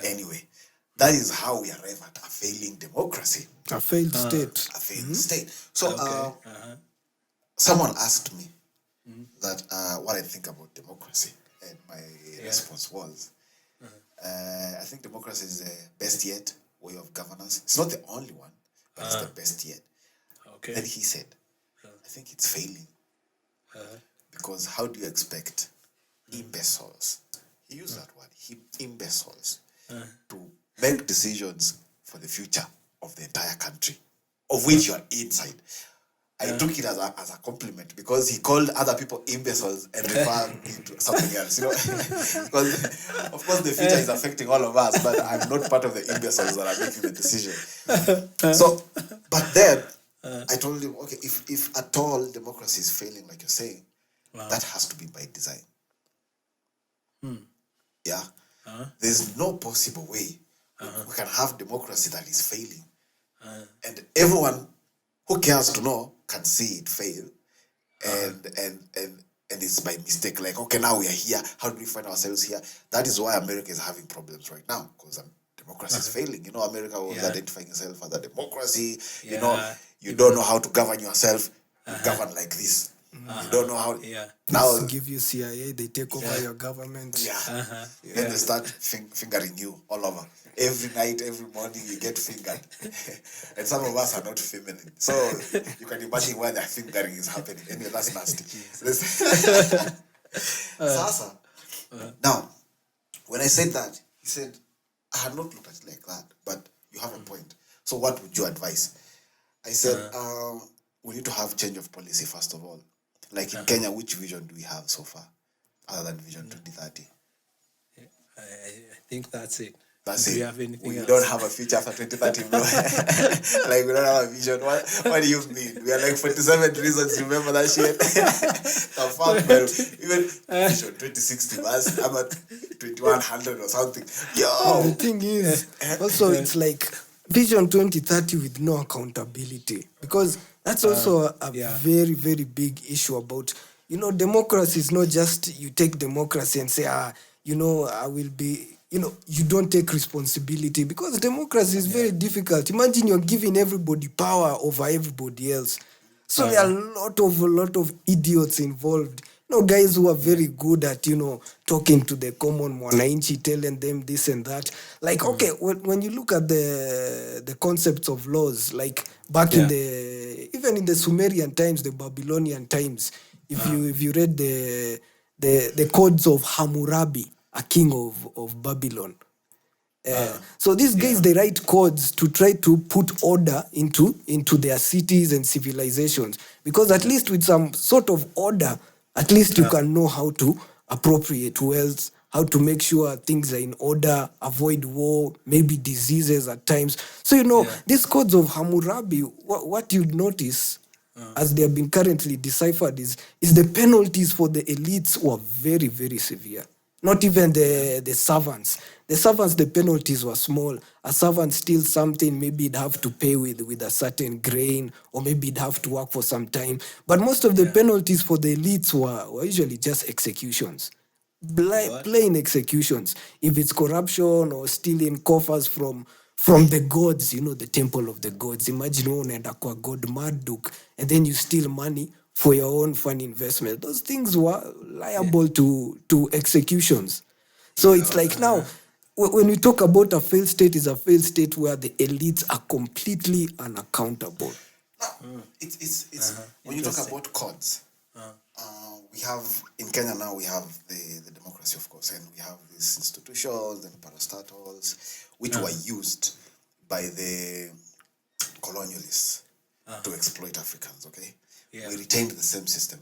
Anyway, that is how we arrive at a failing democracy. A failed state. A failed state. So someone asked me that what I think about democracy, and my response was, I think democracy is the best yet way of governance. It's not the only one, but it's the best yet. Okay. Then he said, I think it's failing. Because how do you expect imbeciles, he used that word, imbeciles, to make decisions for the future of the entire country, of which you are inside? I took it as a compliment, because he called other people imbeciles and referred to something else, Because, of course, the future is affecting all of us, but I'm not part of the imbeciles that are making the decision. So, but then, I told him, okay, if at all democracy is failing, like you're saying, that has to be by design. Yeah? There's no possible way we can have democracy that is failing. And everyone who cares to know can see it fail, and it's by mistake. Like, okay, now we are here. How do we find ourselves here? That is why America is having problems right now, because democracy is failing. America was identifying itself as a democracy. You don't know how to govern yourself. You govern like this. You don't know how. Now give you CIA, they take over your government. Then they start fingering you all over. Every night, every morning, you get fingered. And some of us are not feminine. So you can imagine why that fingering is happening. Anyway, that's nasty. Sasa. Now, when I said that, he said, I had not looked at it like that, but you have a point. So what would you advise? I said, we need to have change of policy, first of all. Like in Kenya, which vision do we have so far, other than Vision 2030? I think that's it. That's do it. you have anything we else? don't have a future after 2030, bro. Like, we don't have a vision. What do you mean? We are like 47 reasons to remember that shit. The fuck, man. Even Vision 2060, I'm at 2100 or something. Yo! The thing is, also, it's like Vision 2030 with no accountability. Because that's also a very, very big issue about, democracy is not just you take democracy and say, I will be, you don't take responsibility, because democracy is very difficult. Imagine you're giving everybody power over everybody else. So there are a lot of idiots involved. Guys who are very good at, talking to the common mwananchi, telling them this and that. Like, okay, when you look at the concepts of laws, like back in even in the Sumerian times, the Babylonian times, if you read the codes of Hammurabi, a king of Babylon. So these guys, they write codes to try to put order into their cities and civilizations. Because at least with some sort of order, at least you can know how to appropriate wealth, how to make sure things are in order, avoid war, maybe diseases at times. So, these codes of Hammurabi, what you'd notice as they have been currently deciphered is the penalties for the elites were very, very severe. Not even the servants. The servants, the penalties were small. A servant steals something, maybe he'd have to pay with a certain grain, or maybe he'd have to work for some time. But most of the penalties for the elites were usually just executions. Plain executions. If it's corruption or stealing coffers from the gods, the temple of the gods. Imagine unaenda kwa God Marduk, and then you steal money for your own fun investment. Those things were liable to executions. So it's like now, when we talk about a failed state, is a failed state where the elites are completely unaccountable. It's when you talk about codes, we have, in Kenya now, we have the democracy, of course, and we have these institutions and parastatals, which were used by the colonialists to exploit Africans, okay? Yeah. We retained the same system,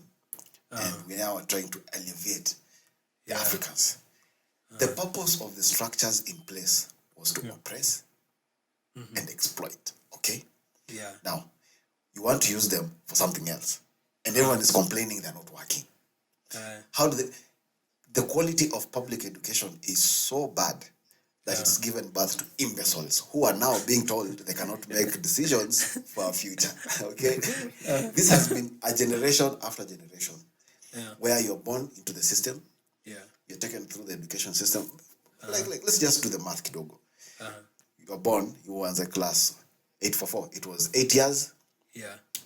and we now are trying to alleviate the Africans. The purpose of the structures in place was to oppress and exploit, okay? Yeah. Now, you want to use them for something else, and everyone is complaining they're not working. How do the quality of public education is so bad that it's given birth to imbeciles who are now being told they cannot make decisions for our future. Okay? This has been a generation after generation where you're born into the system, you're taken through the education system. Like let's just do the math kidogo. You're born, you were in the class 8 for 4. It was 8 years,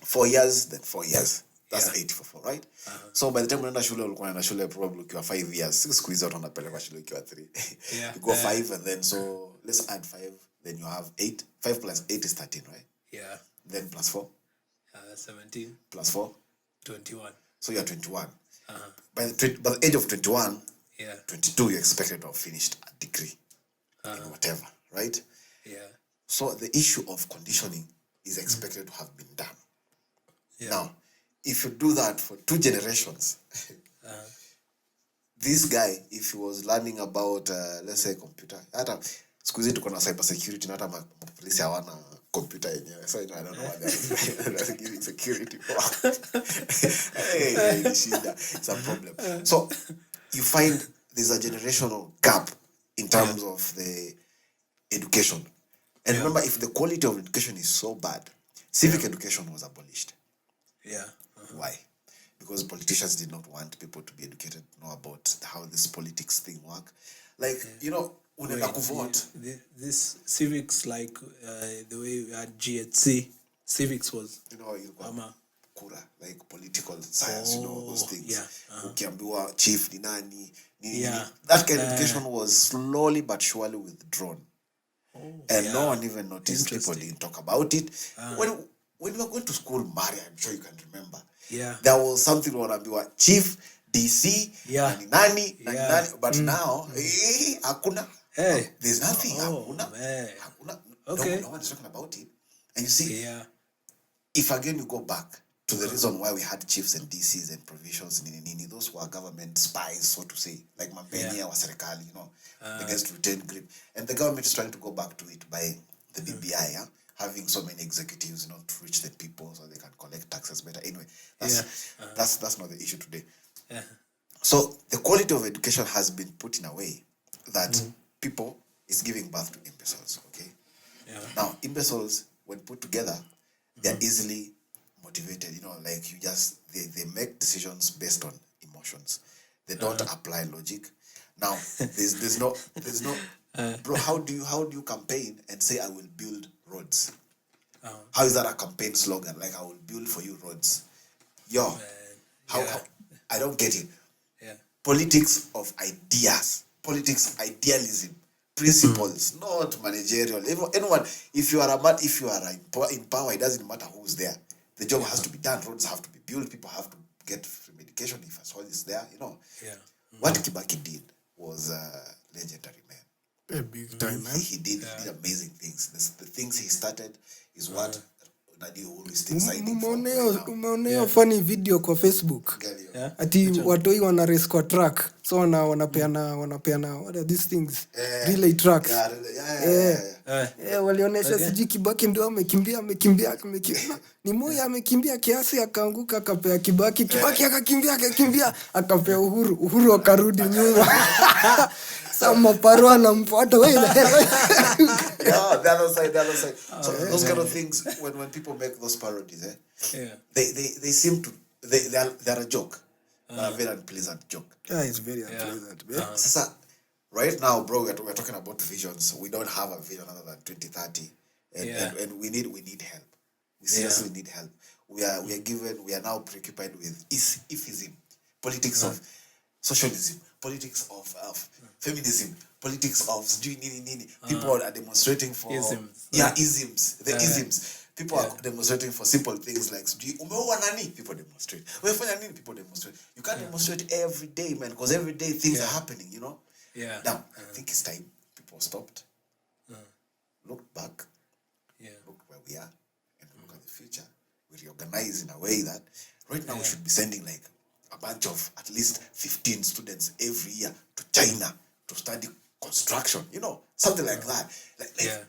4 years, then 4 years. That's 8 for 4, right? So by the time unaenda shule ulikuwa unaenda shule probably ukiwa 5 years. Siku hizo watu wanapeleka shule ukiwa 3. You go 5 and then so let's add 5, then you have 8. 5 plus 8 is 13, right? Yeah. Then plus 4. 17. Plus 4. 21. So you're 21. By the age of 21, 22, you're expected to have finished a degree in whatever, right? Yeah. So the issue of conditioning is expected to have been done. Now, if you do that for 2 generations, this guy, if he was learning about, let's say, computer, hata siku hizi tuko na cyber security, na hata mapolisi hawana computer yenyewe. So I don't know what they're giving security for. Hey, it's a problem. So you find there's a generational gap in terms of the education. And remember, if the quality of education is so bad, civic education was abolished. Yeah. Why? Because politicians did not want people to be educated, know about how this politics thing work. Like, unaenda kuvote. This civics, like the way we had GHC, civics was... Kura, like political science, those things. Ukiambiwa chief ni nani. That kind of education was slowly but surely withdrawn. And no one even noticed. People didn't talk about it. When we were going to school, Maria, I'm sure you can remember. There was something wanaambiwa chief, DC, nani. But now, hakuna. There's nothing. Hakuna. Okay. No one is talking about it. And you see, if again you go back to the reason why we had chiefs and DCs and provincials, those were government spies, so to say, like Mapenya or Serikali, the guys to retain grip. And the government is trying to go back to it by the BBI, having so many executives, to reach the people so they can collect taxes better. Anyway, that's not the issue today. Yeah. So the quality of education has been put in a way that people is giving birth to imbeciles, okay? Yeah. Now, imbeciles, when put together, they're easily motivated, like they make decisions based on emotions. They don't apply logic. Now, there's no bro, how do you campaign and say I will build roads? How is that a campaign slogan? Like I will build for you roads. How I don't get it. Yeah. Politics of ideas, idealism, principles, not managerial. Anyone, if you are in power, it doesn't matter who's there. The job has to be done. Roads have to be built. People have to get free medication if a soil is there. Yeah. What Kibaki did was legendary, man. A big time, man. He did amazing things. The things he started is what Nadi always takes siding for. Umeonea funny video kwa Facebook. Ati watoi wana race kwa track. So wanapeana what are these things? Relay tracks. Walionesha siji Kibaki ndio amekimbia. Ni moja amekimbia kiasi akaanguka akapea Kibaki akakimbia akapea Uhuru akarudi nyuma. Sama paro anamfuata wewe. The other side. So those kind of things, when people make those parodies, they seem to they're a joke, a very unpleasant joke. Yeah, it's very unpleasant. So, right now, bro, we're talking about visions. We don't have a vision other than 2030, and we need help. We seriously need help. We are now preoccupied with ifism, politics of socialism, politics of feminism, politics of people are demonstrating for isms. Isms. People are demonstrating for simple things like people demonstrate. People demonstrate. You can't demonstrate every day, man, because every day things are happening, Yeah. Now, I think it's time people stopped, looked back, looked where we are, and look at the future. We reorganize in a way that right now we should be sending like a bunch of at least 15 students every year to China to study construction, something like that. Like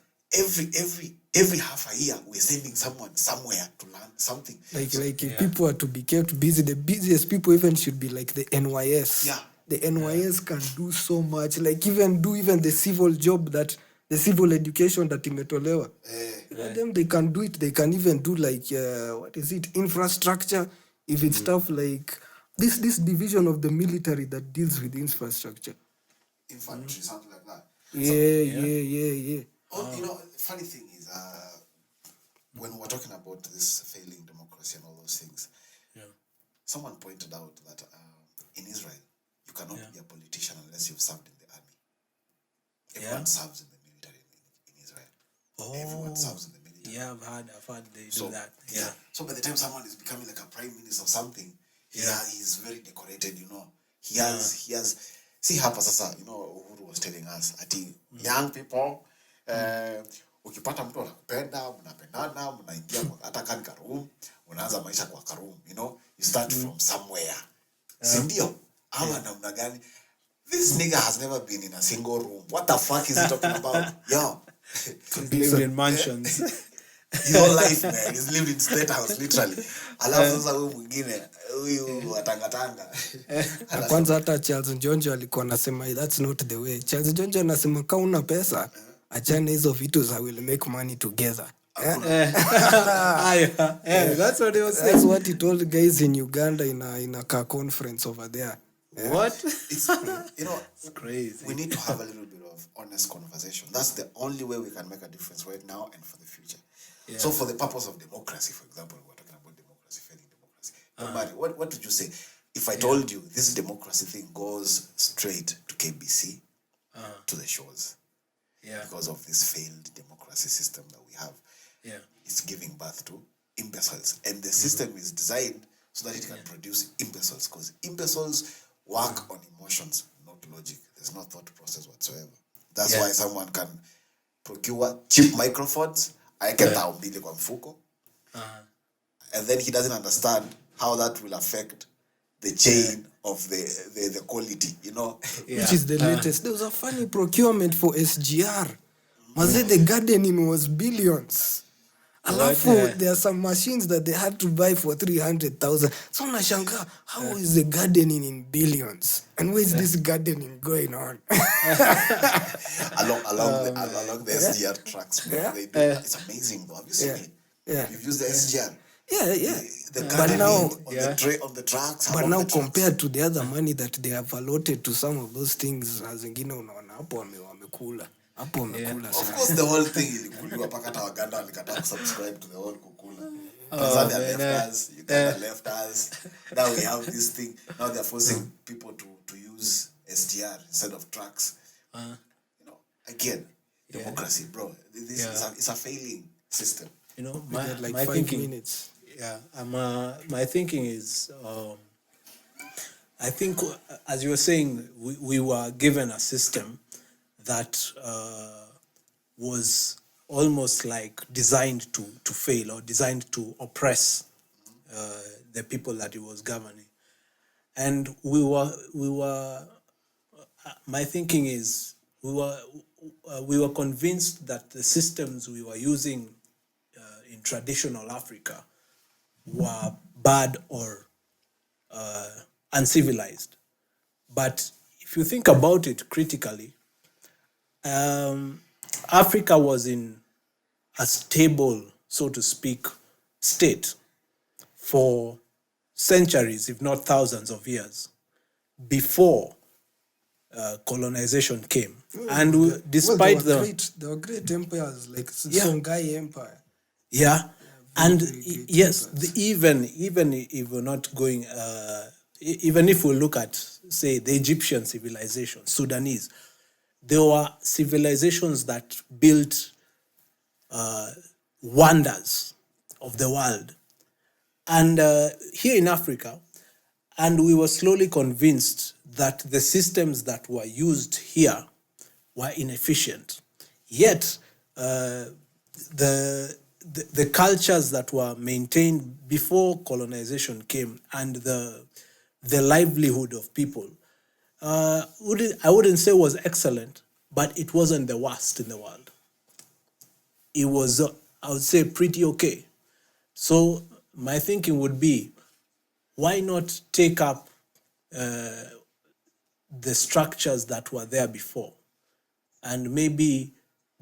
every half a year we're sending someone somewhere to learn something. If people are to be kept busy, the busiest people even should be like the NYS. Yeah. The NYS can do so much, like even the civil job the civil education that imetolewa. Them they can do it. They can even do infrastructure. If it's stuff like this division of the military that deals with infrastructure. Infantry, something like that. Yeah. Funny thing is, when we're talking about this failing democracy and all those things, someone pointed out that in Israel, you cannot be a politician unless you've served in the army. Everyone serves in the military in Israel. Everyone serves in the military. Yeah, I've heard they do that. Yeah. So by the time someone is becoming like a prime minister or something, he's very decorated, He has. See, hapa sasa, Uhuru was telling us, ati young people, ukipata mtu anakupenda, mnapendana, mnaingia hata kani ka room, unaanza maisha kwa ka room, you start from somewhere. Sindio? Ama namna gani? This nigga has never been in a single room. What the fuck is he talking about? Yo. He's lived in mansions. His whole life, man. He's lived in state house, literally. Alafu sasa huyu mwingine, huyu atangatanga. Kwanza hata Charles Njonjo alikuwa anasema that's not the way. Charles Njonjo anasema kama una pesa, achana hizo vitu za will make money together. That's what he was saying. That's what he told guys in Uganda in a car conference over there. What? It's crazy. We need to have a little bit of honest conversation. That's the only way we can make a difference right now and for the future. Yeah. So for the purpose of democracy, for example, we're talking about democracy, failing democracy. Nobody, what did you say? If I told you this democracy thing goes straight to KBC, to the shores, because of this failed democracy system that we have, it's giving birth to imbeciles. And the system is designed so that it can produce imbeciles, because imbeciles work on emotions, not logic. There's no thought process whatsoever. That's why someone can procure cheap microphones, aeke 2,000 kwa mfuko. And then he doesn't understand how that will affect the chain of the quality, you know. Which is the latest. There was a funny procurement for SGR. The gardening was billions. Alafu, there are some machines that they had to buy for 300,000. So unashanga, how is the gardening in billions? And where is this gardening going on? along the SGR tracks, bro. They do. It's amazing, bro. Have you seen it? Yeah. You've used the SGR. Yeah. The gardening on the tracks. But now compared to the other money that they have allotted to some of those things, zingine unaona hapo wamekula. Of course, the whole thing ilikuliwa paka hata Waganda walikataa subscribe to the whole kukula. Tanzania left us, Uganda left us. Now we have this thing. Now they're forcing people to use SDR instead of tracks. You know, again, democracy, bro. This is a failing system. You know, my 5 thinking, minutes. Yeah, my thinking is, I think, as you were saying, we were given a system that was almost like designed to fail or designed to oppress the people that it was governing. And we were my thinking is we were convinced that the systems we were using in traditional Africa were bad or uncivilized. But if you think about it critically, Africa was in a stable, so to speak, state for centuries, if not thousands of years, before colonization came. And despite there were great empires like Songhai Empire. Yeah. And yes, even if we're not going, even if we look at, say, the Egyptian civilization, Sudanese, there were civilizations that built wonders of the world. And here in Africa, and we were slowly convinced that the systems that were used here were inefficient. Yet, the cultures that were maintained before colonization came and the livelihood of people, I wouldn't say was excellent, but it wasn't the worst in the world. It was, I would say, pretty okay. So my thinking would be, why not take up the structures that were there before and maybe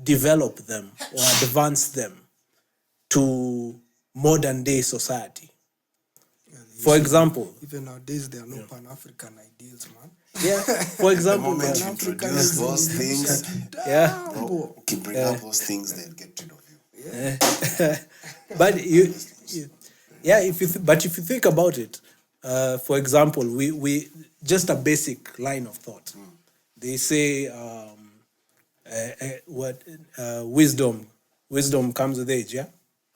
develop them or advance them to modern day society? For example, even nowadays there are no Pan-African ideals, man. Yeah. For example, the moment you introduce those things, bro, you bring up those things, they'll get rid of you. Yeah. But if you think about it, for example, we just a basic line of thought. They say wisdom comes with age, yeah?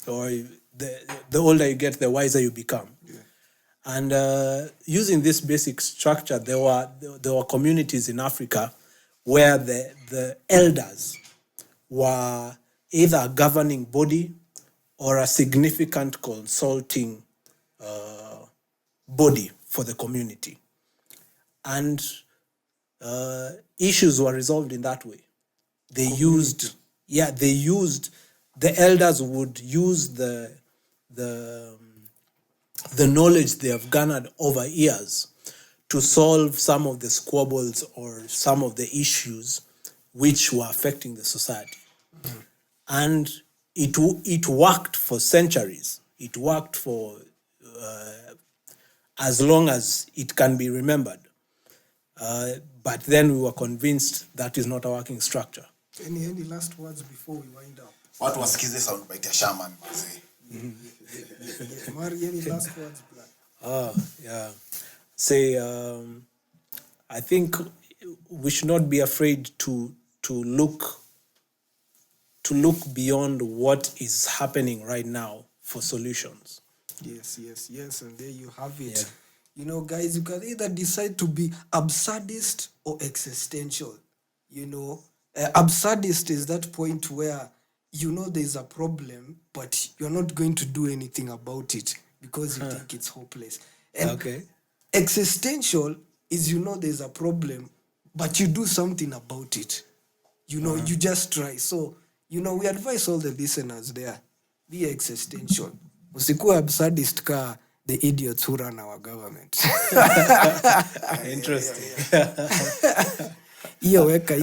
Or the older you get, the wiser you become. Yeah. And using this basic structure, there were communities in Africa where the elders were either a governing body or a significant consulting body for the community. And issues were resolved in that way. The elders would use the knowledge they have garnered over years to solve some of the squabbles or some of the issues which were affecting the society. Mm-hmm. And it worked for centuries. It worked for as long as it can be remembered. But then we were convinced that is not a working structure. Any last words before we wind up? What was Kize sound by the shaman? Mari, any last words, Black? Yeah. Say, I think we should not be afraid to look beyond what is happening right now for solutions. Yes, and there you have it. Yeah. You know, guys, you can either decide to be absurdist or existential. You know, Absurdist is that point where you know there's a problem, but you're not going to do anything about it because you think it's hopeless. And existential is you know there's a problem, but you do something about it. You know, you just try. So, you know, we advise all the listeners there, be existential. Usikuwa absurdist ka the idiots who run our government. Interesting. Iyo weka.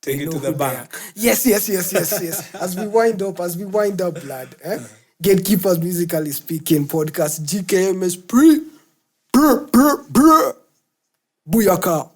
Take it to the bank. Yes. As we wind up, lad. Gatekeepers Musically Speaking Podcast. GKMS Booyaka.